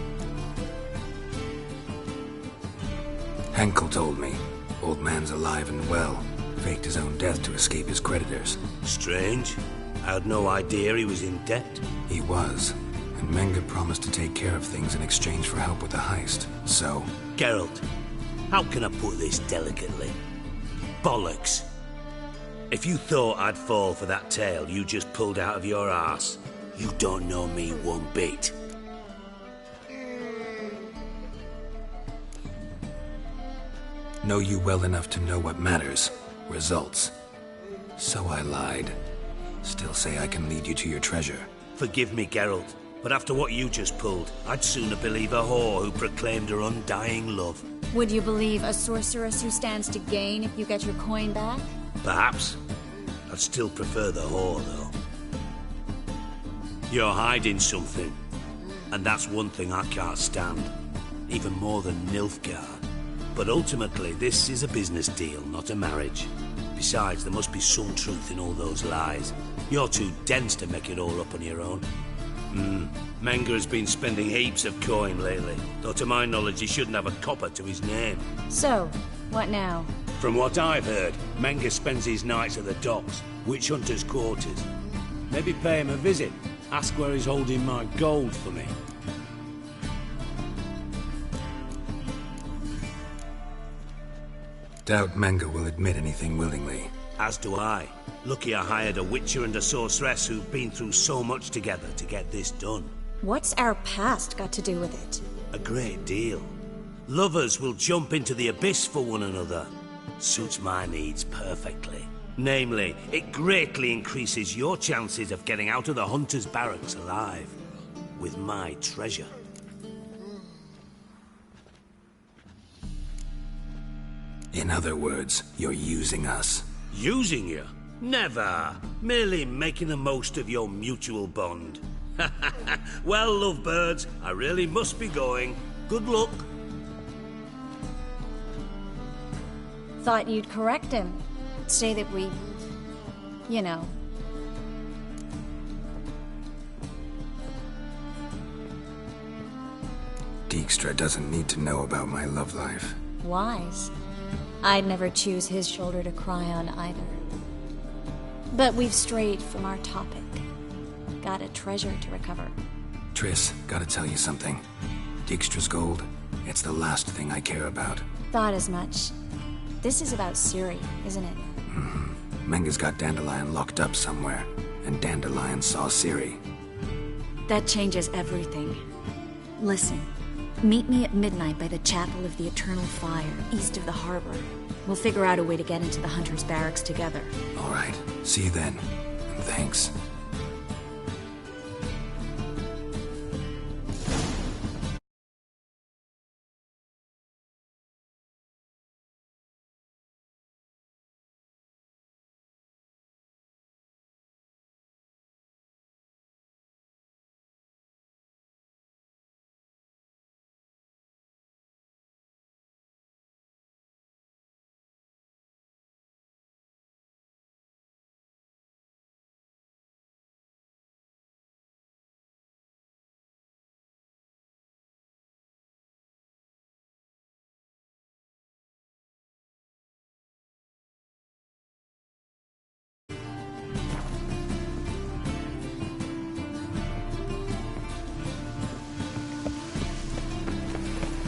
Henkel told me. Old man's alive and well. Faked his own death to escape his creditors. Strange. I had no idea he was in debt. He was. And Menge promised to take care of things in exchange for help with the heist. So... Geralt, how can I put this delicately? Bollocks. If you thought I'd fall for that tale you just pulled out of your arse, you don't know me one bit. Know you well enough to know what matters. Results. So I lied. Still say I can lead you to your treasure. Forgive me, Geralt, but after what you just pulled, I'd sooner believe a whore who proclaimed her undying love. Would you believe a sorceress who stands to gain if you get your coin back? Perhaps. I'd still prefer the whore, though. You're hiding something, and that's one thing I can't stand. Even more than Nilfgaard. But ultimately, this is a business deal, not a marriage. Besides, there must be some truth in all those lies. You're too dense to make it all up on your own. Menge has been spending heaps of coin lately, though to my knowledge he shouldn't have a copper to his name. So, what now? From what I've heard, Menge spends his nights at the docks, witch hunters' quarters. Maybe pay him a visit. Ask where he's holding my gold for me. Doubt Menge will admit anything willingly. As do I. Lucky I hired a witcher and a sorceress who've been through so much together to get this done. What's our past got to do with it? A great deal. Lovers will jump into the abyss for one another. Suits my needs perfectly. Namely, it greatly increases your chances of getting out of the hunter's barracks alive. With my treasure. In other words, you're using us. Using you? Never. Merely making the most of your mutual bond. Well, lovebirds, I really must be going. Good luck. Thought you'd correct him. Say that we... you know. Dijkstra doesn't need to know about my love life. Wise. I'd never choose his shoulder to cry on either. But we've strayed from our topic. Got a treasure to recover. Triss, gotta tell you something. Dijkstra's gold, it's the last thing I care about. Thought as much. This is about Ciri, isn't it? Menge's got Dandelion locked up somewhere, and Dandelion saw Ciri. That changes everything. Listen, meet me at midnight by the Chapel of the Eternal Fire, east of the harbor. We'll figure out a way to get into the Hunter's Barracks together. All right, see you then. And thanks.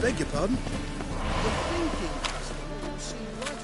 Beg your pardon? The thinking customer will see right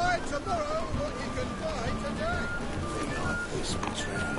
fly tomorrow what you can fly today. Thing like this betrays.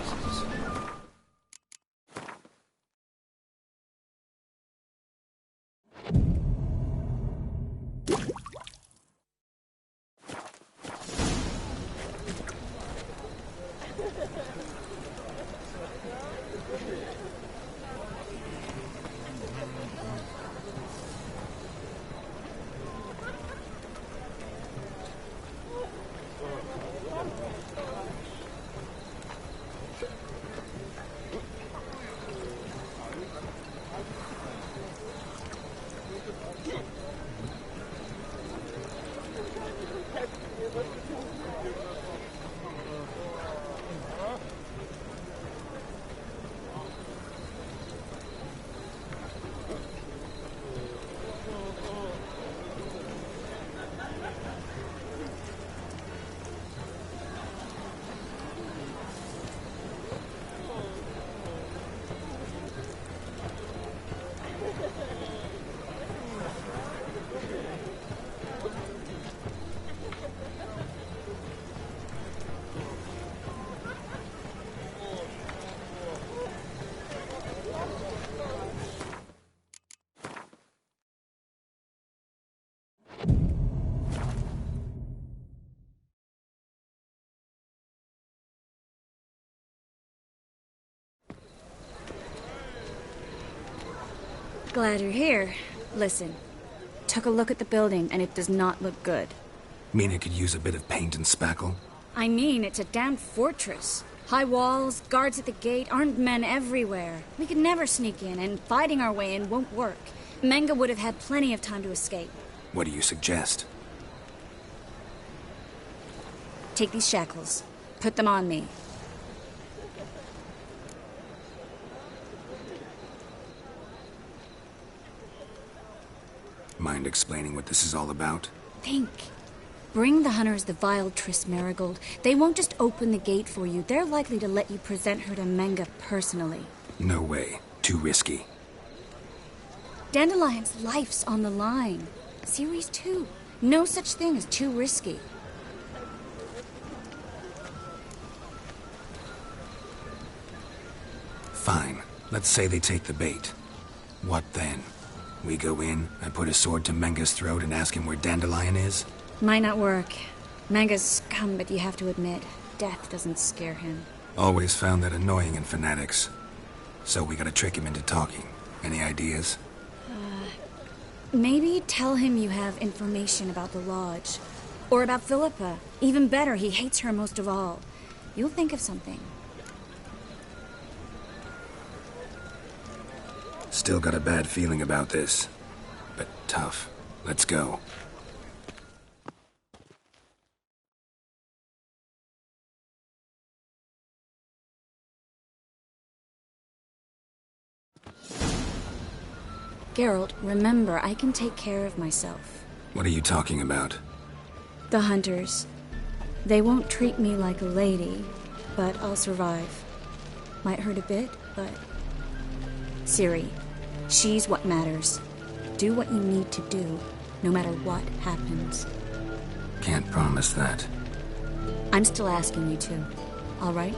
Glad you're here. Listen, took a look at the building, and it does not look good. Mean it could use a bit of paint and spackle? I mean, it's a damn fortress. High walls, guards at the gate, armed men everywhere. We could never sneak in, and fighting our way in won't work. Menge would have had plenty of time to escape. What do you suggest? Take these shackles. Put them on me. Mind explaining what this is all about? Think. Bring the hunters the vile Triss Merigold. They won't just open the gate for you. They're likely to let you present her to Menge personally. No way. Too risky. Dandelion's life's on the line. Series 2. No such thing as too risky. Fine. Let's say they take the bait. What then? We go in, I put a sword to Menge's throat and ask him where Dandelion is? Might not work. Menge's scum, but you have to admit, death doesn't scare him. Always found that annoying in fanatics. So we gotta trick him into talking. Any ideas? Maybe tell him you have information about the Lodge. Or about Philippa. Even better, he hates her most of all. You'll think of something. Still got a bad feeling about this. But tough. Let's go. Geralt, remember, I can take care of myself. What are you talking about? The hunters. They won't treat me like a lady, but I'll survive. Might hurt a bit, but... Ciri, she's what matters. Do what you need to do, no matter what happens. Can't promise that. I'm still asking you to, all right?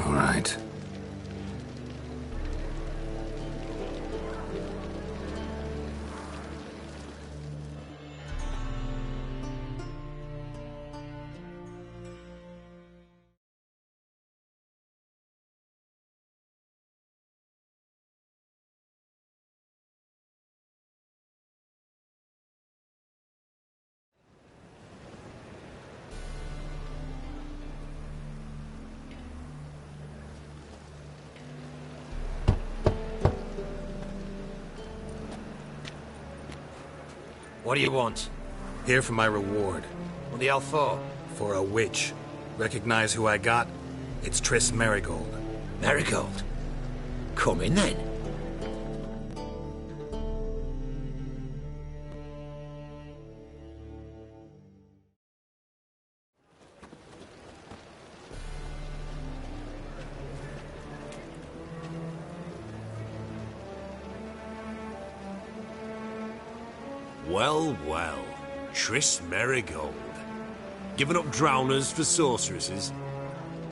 All right. What do you want? Here for my reward. What the hell for? For a witch. Recognize who I got? It's Triss Merigold. Merigold? Come in then. Well, well. Triss Merigold. Giving up drowners for sorceresses?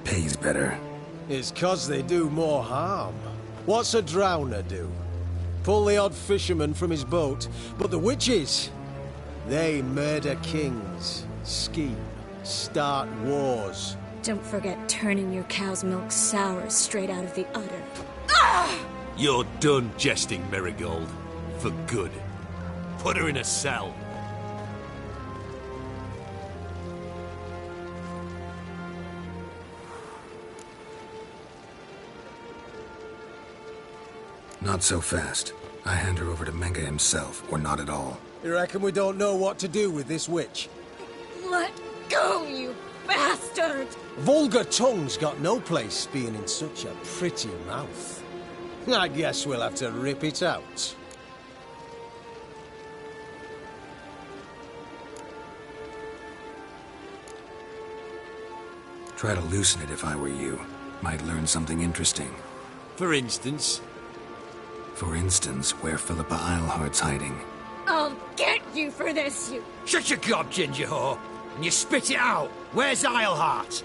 Pays better. It's 'cause they do more harm. What's a drowner do? Pull the odd fisherman from his boat, but the witches, they murder kings, scheme, start wars. Don't forget turning your cow's milk sour straight out of the udder. You're done jesting, Merigold. For good. Put her in a cell. Not so fast. I hand her over to Menge himself, or not at all. You reckon we don't know what to do with this witch? Let go, you bastard! Vulgar tongue's got no place being in such a pretty mouth. I guess we'll have to rip it out. Try to loosen it if I were you. Might learn something interesting. For instance? For instance, where Philippa Eilhart's hiding. I'll get you for this, you... Shut your gob, ginger whore, and you spit it out. Where's Eilhart?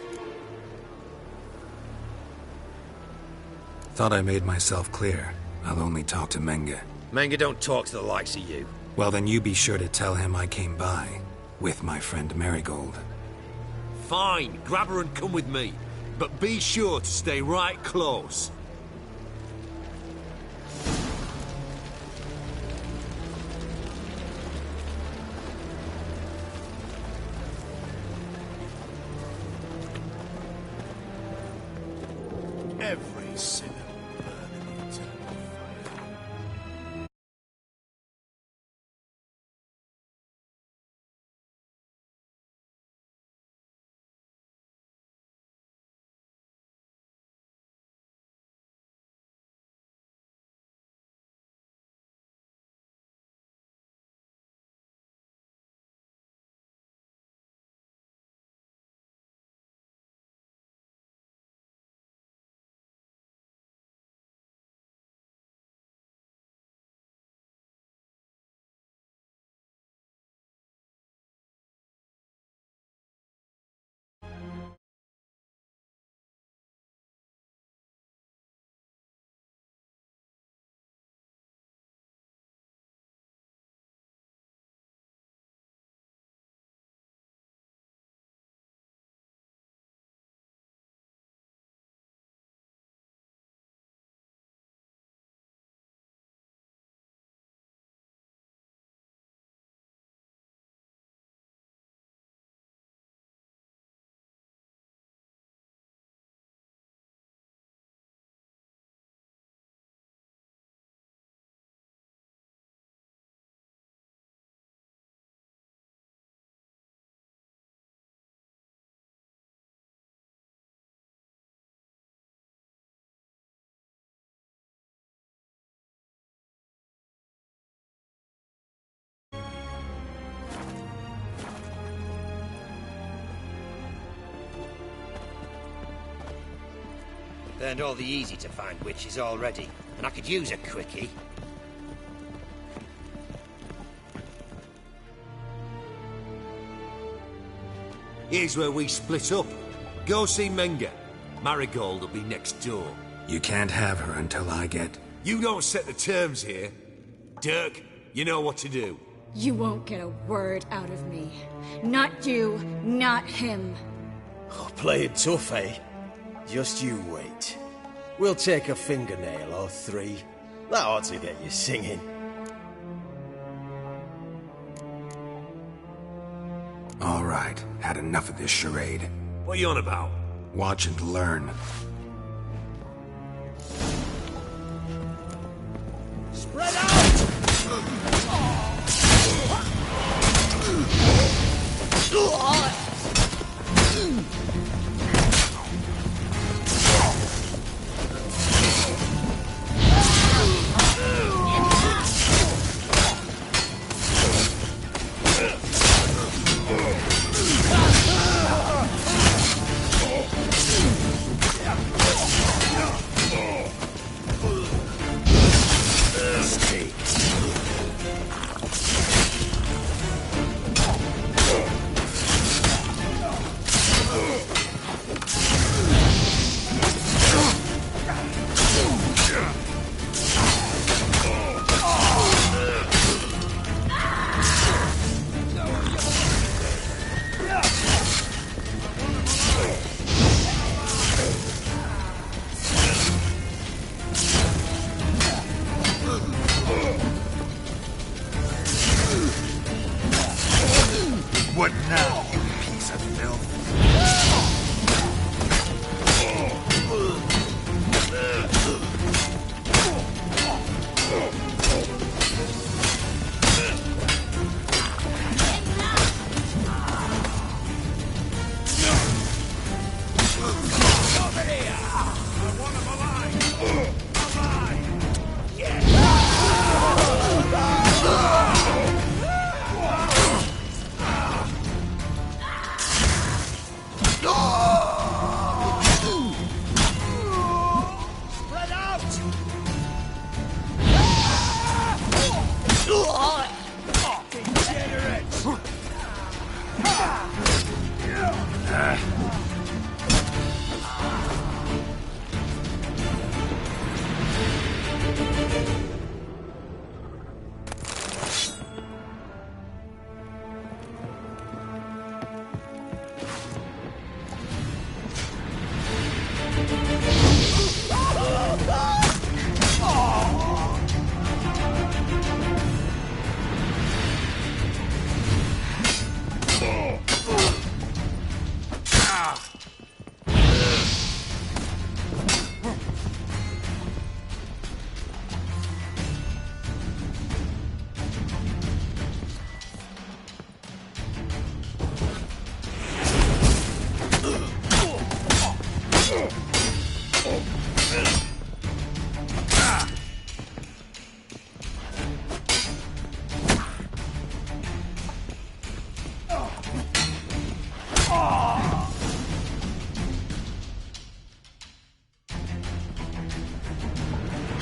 Thought I made myself clear. I'll only talk to Menge. Menge don't talk to the likes of you. Well, then you be sure to tell him I came by. With my friend Merigold. Fine, grab her and come with me. But be sure to stay right close. Every sinner will burn in the eternal fire. Burned all the easy-to-find witches already, and I could use a quickie. Here's where we split up. Go see Menge. Marigold will be next door. You can't have her until I get... You don't set the terms here. Dirk, you know what to do. You won't get a word out of me. Not you, not him. Oh, play it tough, eh? Just you wait. We'll take a fingernail or three. That ought to get you singing. All right, had enough of this charade. What are you on about? Watch and learn. Spread out! What now, you piece of filth?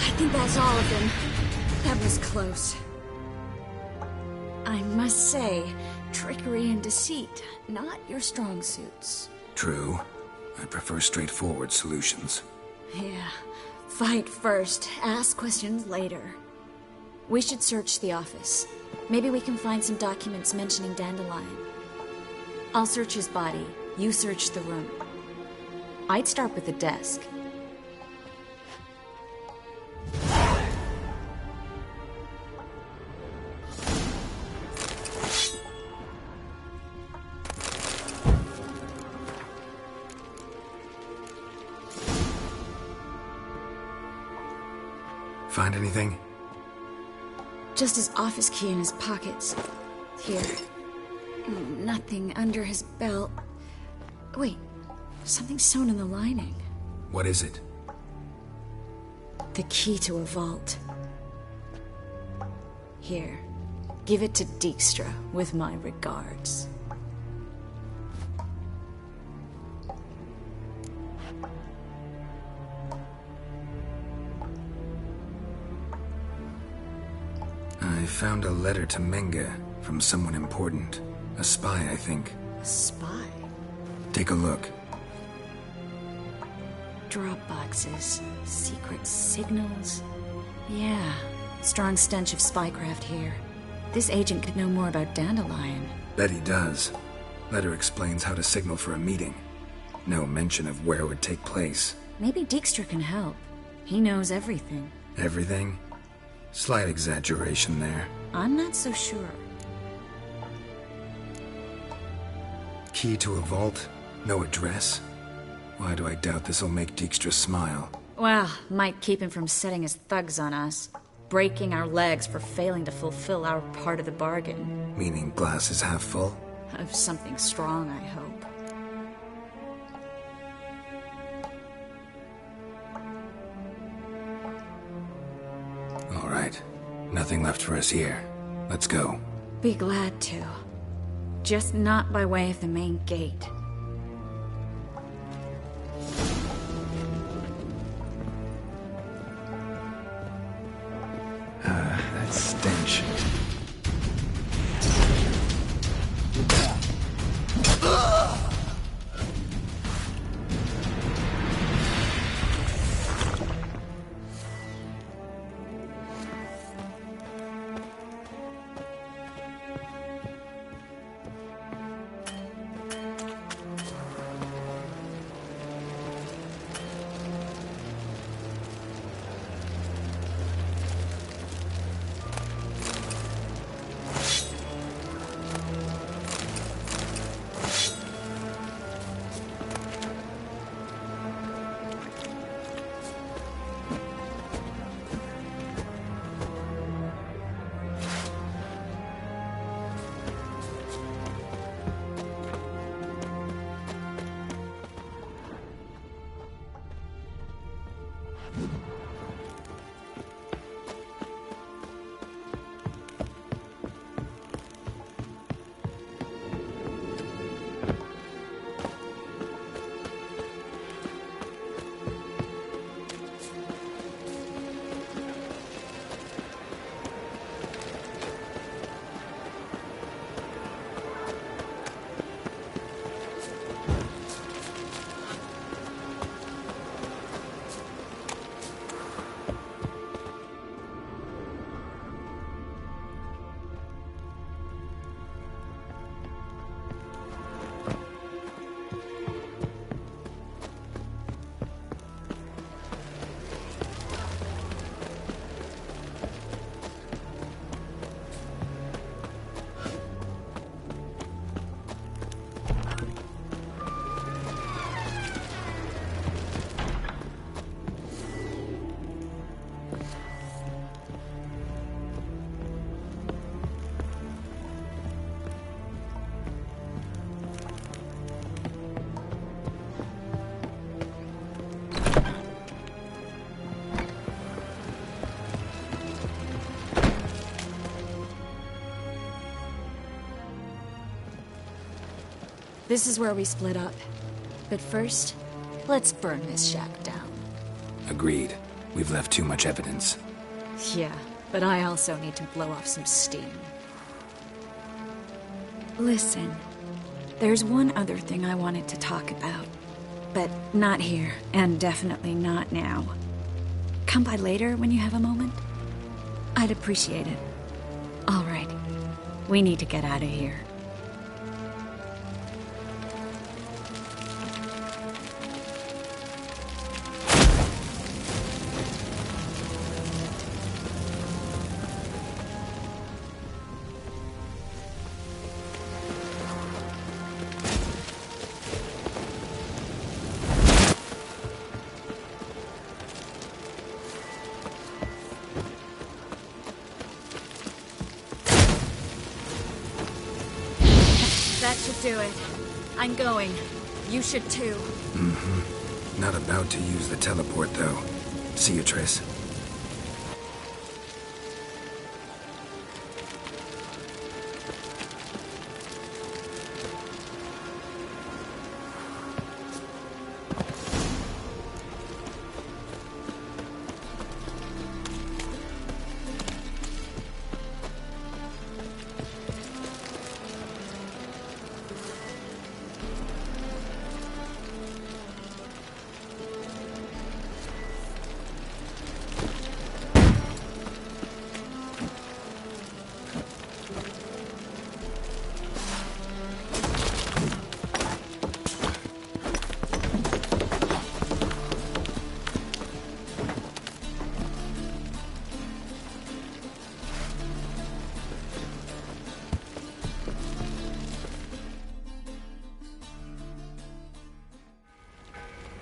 I think that's all of them. That was close. I must say, trickery and deceit, not your strong suits. True. I prefer straightforward solutions. Yeah. Fight first, ask questions later. We should search the office. Maybe we can find some documents mentioning Dandelion. I'll search his body. You search the room. I'd start with the desk. Find anything? Just his office key in his pockets. Here. Nothing under his belt. Wait, something sewn in the lining. What is it? The key to a vault. Here, give it to Dijkstra with my regards. I found a letter to Menge from someone important. A spy, I think. A spy? Take a look. Drop boxes, secret signals. Yeah, strong stench of spycraft here. This agent could know more about Dandelion. Bet he does. Letter explains how to signal for a meeting. No mention of where it would take place. Maybe Dijkstra can help. He knows everything. Everything? Slight exaggeration there. I'm not so sure. Key to a vault? No address? Why do I doubt this'll make Dijkstra smile? Well, might keep him from setting his thugs on us. Breaking our legs for failing to fulfill our part of the bargain. Meaning glass is half full? Of something strong, I hope. All right. Nothing left for us here. Let's go. Be glad to. Just not by way of the main gate. That stench. This is where we split up. But first, let's burn this shack down. Agreed. We've left too much evidence. Yeah, but I also need to blow off some steam. Listen, there's one other thing I wanted to talk about. But not here, and definitely not now. Come by later when you have a moment? I'd appreciate it. All right. We need to get out of here. That should do it. I'm going. You should too. Mm-hmm. Not about to use the teleport, though. See you, Triss.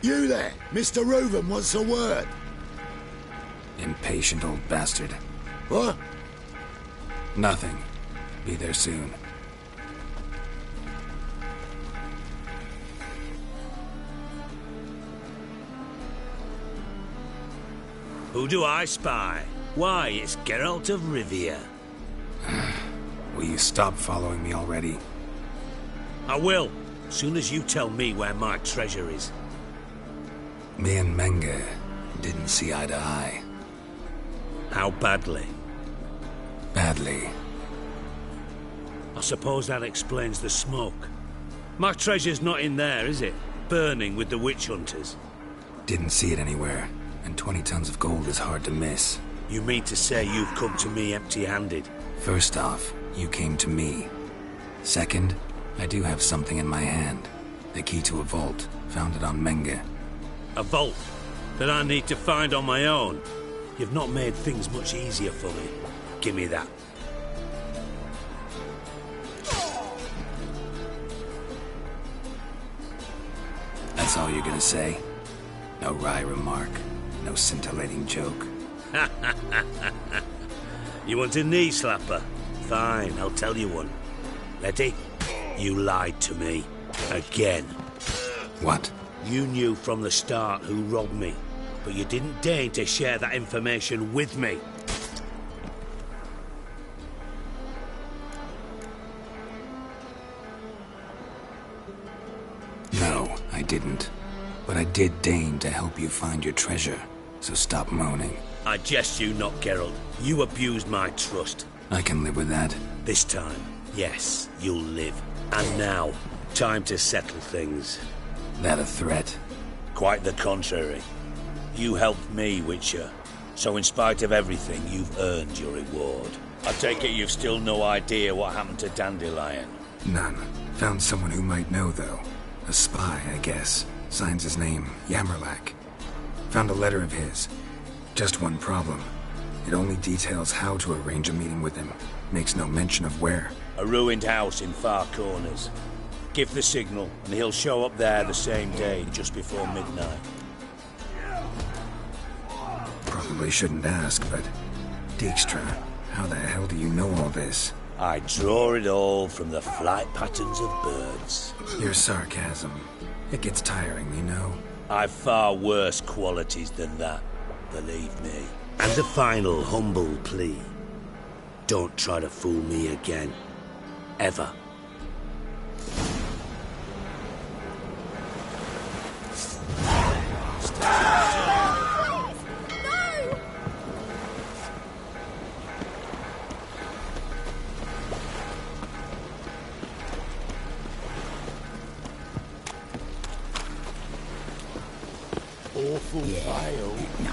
You there! Mr. Reuven wants a word. Impatient old bastard. What? Nothing. Be there soon. Who do I spy? Why, it's Geralt of Rivia. Will you stop following me already? I will, soon as you tell me where my treasure is. Me and Menge didn't see eye to eye. How badly? Badly. I suppose that explains the smoke. My treasure's not in there, is it? Burning with the witch hunters. Didn't see it anywhere, and 20 tons of gold is hard to miss. You mean to say you've come to me empty-handed? First off, you came to me. Second, I do have something in my hand. The key to a vault, found it on Menge. A vault that I need to find on my own. You've not made things much easier for me. Give me that. That's all you're gonna say? No wry remark, no scintillating joke. You want a knee slapper? Fine, I'll tell you one. Letty, you lied to me. Again. What? You knew from the start who robbed me, but you didn't deign to share that information with me. No, I didn't. But I did deign to help you find your treasure, so stop moaning. I jest you not, Geralt. You abused my trust. I can live with that. This time, yes, you'll live. And now, time to settle things. That a threat? Quite the contrary. You helped me, Witcher. So in spite of everything, you've earned your reward. I take it you've still no idea what happened to Dandelion? None. Found someone who might know, though. A spy, I guess. Signs his name, Yamerlak. Found a letter of his. Just one problem. It only details how to arrange a meeting with him. Makes no mention of where. A ruined house in Far Corners. Give the signal, and he'll show up there the same day, just before midnight. Probably shouldn't ask, but... Dijkstra, how the hell do you know all this? I draw it all from the flight patterns of birds. Your sarcasm. It gets tiring, you know? I've far worse qualities than that, believe me. And a final humble plea. Don't try to fool me again. Ever. awful vile. No.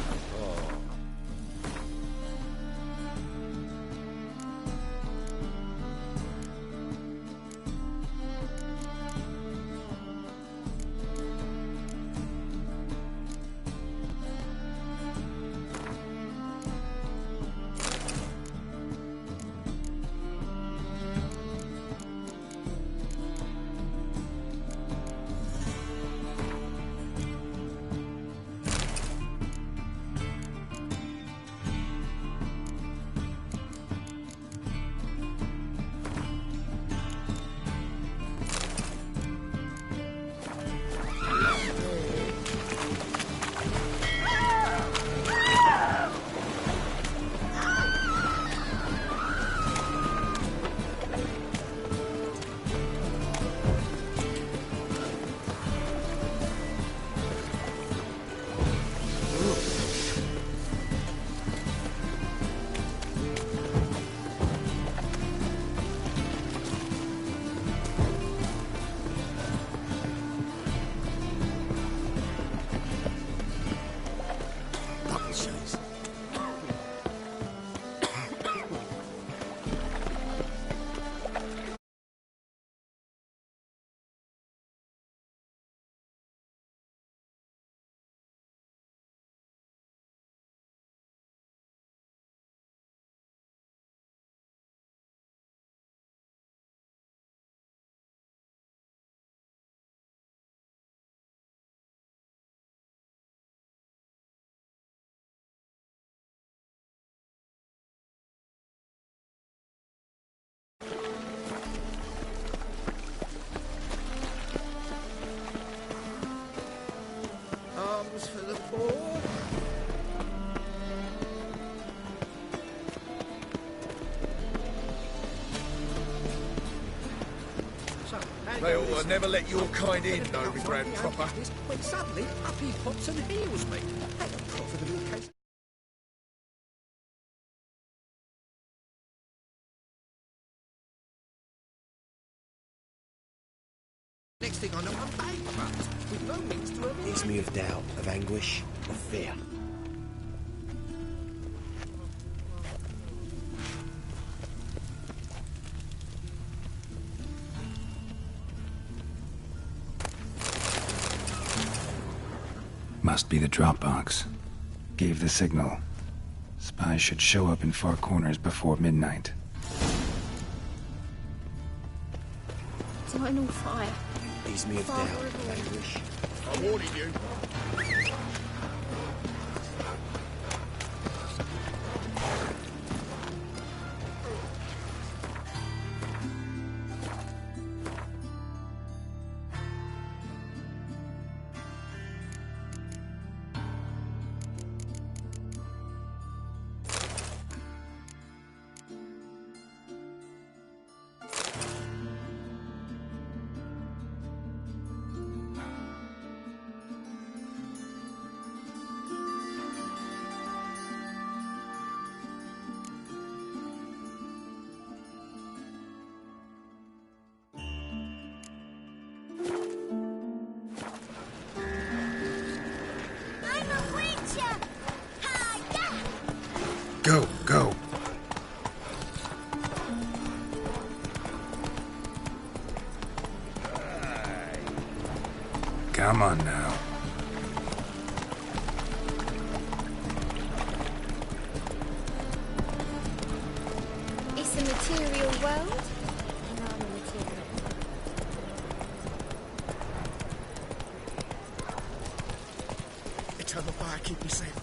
Arms for the poor. They ought to never let your kind in, Novi Grand Cropper. When suddenly up he pops and heals me. Had a profitable case. Next thing I know, I'm bankrupt, with no means to earn. Leaves me of doubt, of anguish, of fear. Must be the drop box. Gave the signal. Spies should show up in far corners before midnight. It's lighting on fire. Leaves me of doubt, of anguish. I'm warning you. Go, go. Come on now. It's a material world, and I'm a material. Eternal fire, keep me safe.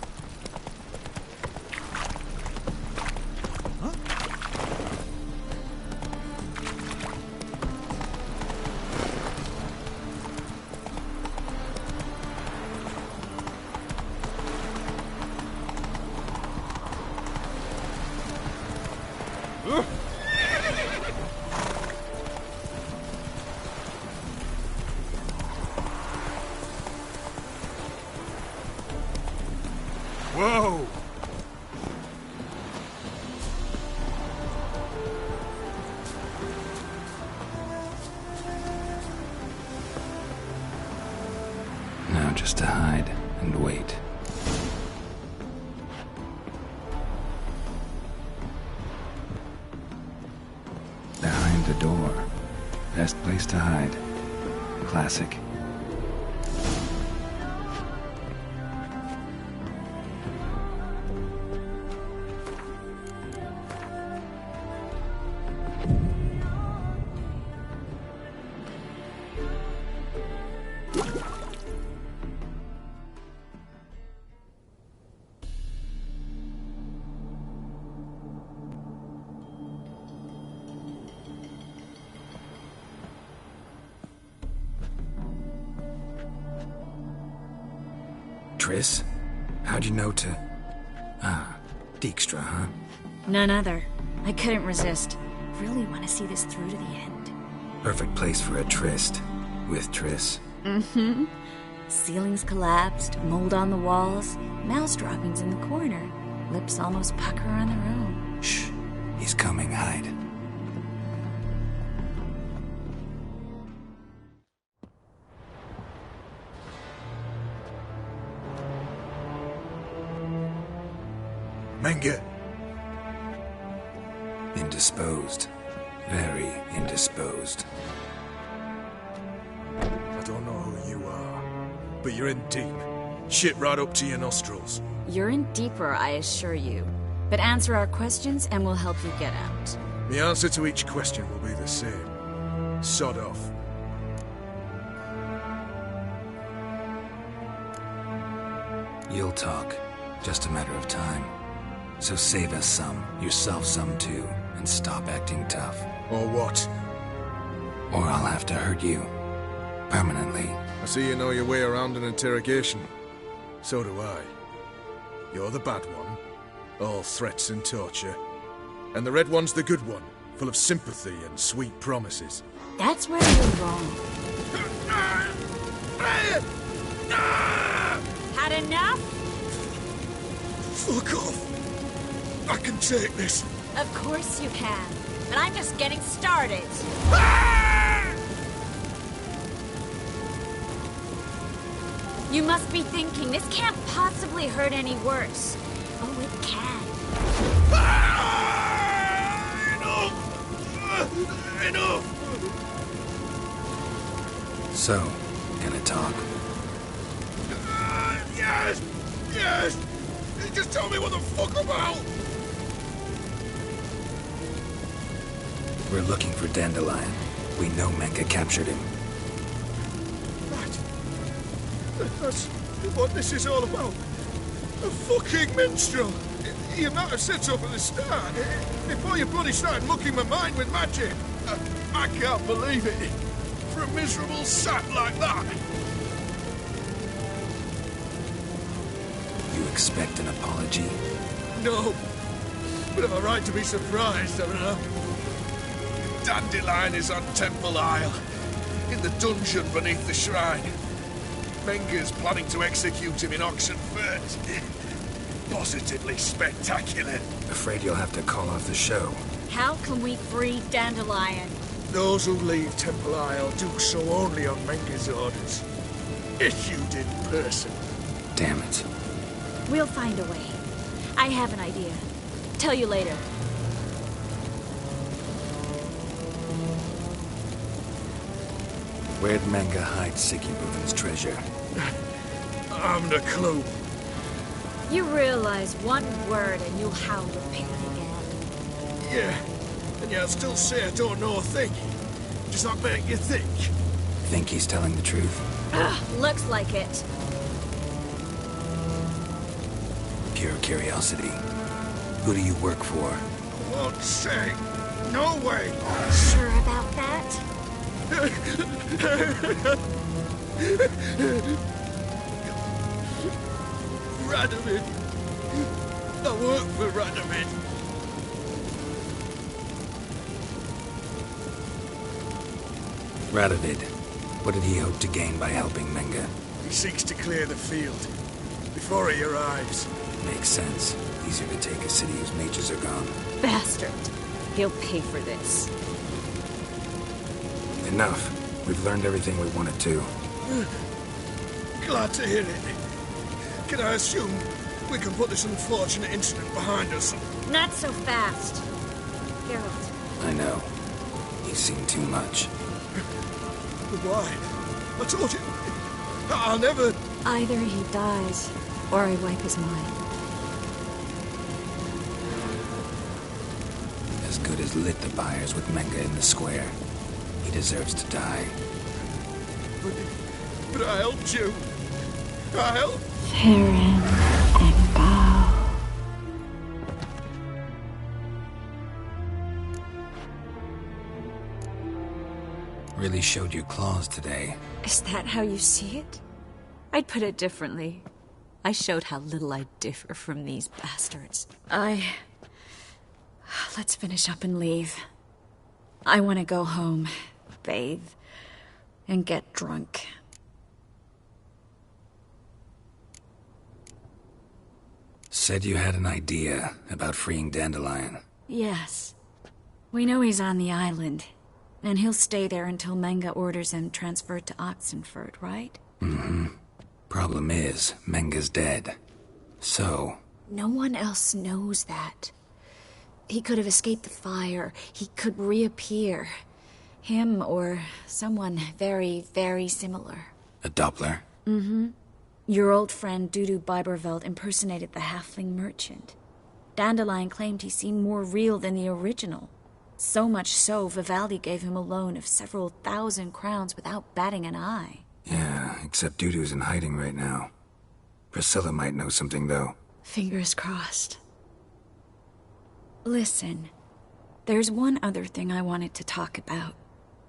Whoa! Now just to hide and wait. Behind the door. Best place to hide. Classic. Triss? How'd you know to... Ah, Dijkstra, huh? None other. I couldn't resist. Really want to see this through to the end. Perfect place for a tryst. With Triss. Mm-hmm. Ceilings collapsed, mold on the walls, mouse droppings in the corner. Lips almost pucker on their own. Shh. He's coming, hide. Menge. Indisposed. Very indisposed. I don't know who you are, but you're in deep. Shit right up to your nostrils. You're in deeper, I assure you. But answer our questions and we'll help you get out. The answer to each question will be the same. Sod off. You'll talk. Just a matter of time. So save us some, yourself some too, and stop acting tough. Or what? Or I'll have to hurt you. Permanently. I see you know your way around an interrogation. So do I. You're the bad one. All threats and torture. And the red one's the good one, full of sympathy and sweet promises. That's where you're wrong. Had enough? Fuck off! I can take this. Of course you can. But I'm just getting started. You must be thinking, this can't possibly hurt any worse. Oh, it can. Enough! Enough! So, gonna talk? Yes! Yes! Just tell me what the fuck about! We're looking for Dandelion. We know Menge captured him. That's what this is all about. A fucking minstrel! You might have said so from the start, before you bloody started mucking my mind with magic. I can't believe it. For a miserable sap like that. You expect an apology? No. But I've a right to be surprised, haven't I? Dandelion is on Temple Isle, in the dungeon beneath the shrine. Menge's planning to execute him in Oxenfurt. Positively spectacular. Afraid you'll have to call off the show. How can we free Dandelion? Those who leave Temple Isle do so only on Menge's orders. Issued in person. Damn it. We'll find a way. I have an idea. Tell you later. Where'd Menge hide Sigismund's treasure? I haven't a clue. You realize one word and you'll howl with pain again. Yeah, and yet I'll still say I don't know a thing. Does that make you think? Think he's telling the truth? Looks like it. Pure curiosity. Who do you work for? I won't say. No way. Sure about that? Radovid. I work for Radovid. Radovid. What did he hope to gain by helping Menge? He seeks to clear the field before he arrives. Makes sense. Easier to take a city whose mages are gone. Bastard. He'll pay for this. Enough. We've learned everything we wanted to. Glad to hear it. Can I assume we can put this unfortunate incident behind us? Not so fast. Geralt. I know. He's seen too much. But why? I told you. I'll never... Either he dies, or I wipe his mind. As good as lit the buyers with Menga in the square. He deserves to die. But I helped you. I helped... Farron and Bow. Really showed your claws today. Is that how you see it? I'd put it differently. I showed how little I differ from these bastards. Let's finish up and leave. I want to go home, bathe, and get drunk. Said you had an idea about freeing Dandelion. Yes. We know he's on the island, and he'll stay there until Menga orders him transferred to Oxenfurt, right? Mm-hmm. Problem is, Menga's dead. So... No one else knows that. He could have escaped the fire. He could reappear. Him or someone very, very similar. A Doppler? Mm-hmm. Your old friend Dudu Biberveld impersonated the halfling merchant. Dandelion claimed he seemed more real than the original. So much so, Vivaldi gave him a loan of several thousand crowns without batting an eye. Yeah, except Dudu's in hiding right now. Priscilla might know something, though. Fingers crossed. Listen, there's one other thing I wanted to talk about.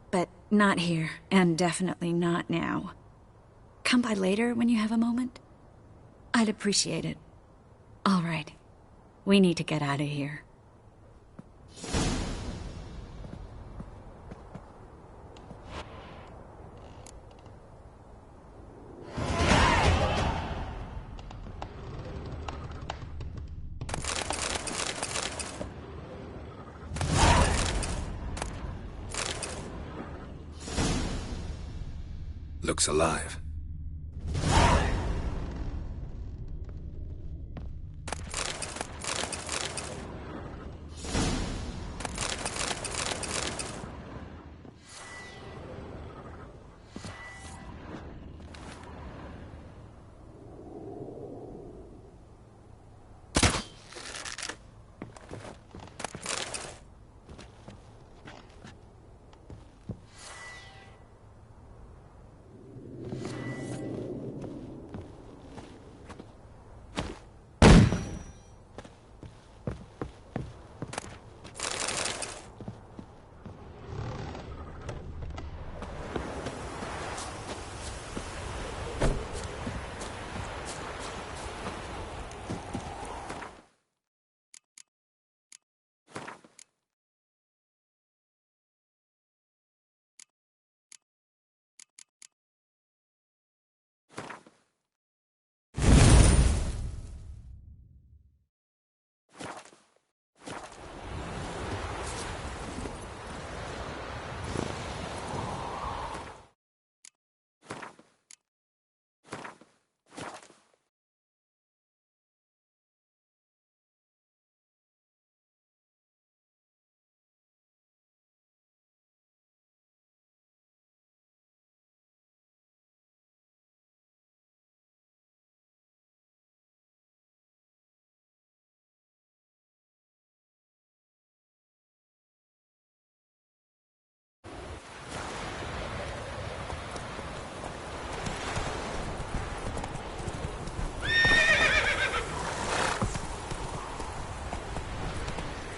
But not here, and definitely not now. Come by later when you have a moment? I'd appreciate it. All right. We need to get out of here. Looks alive.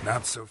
Not so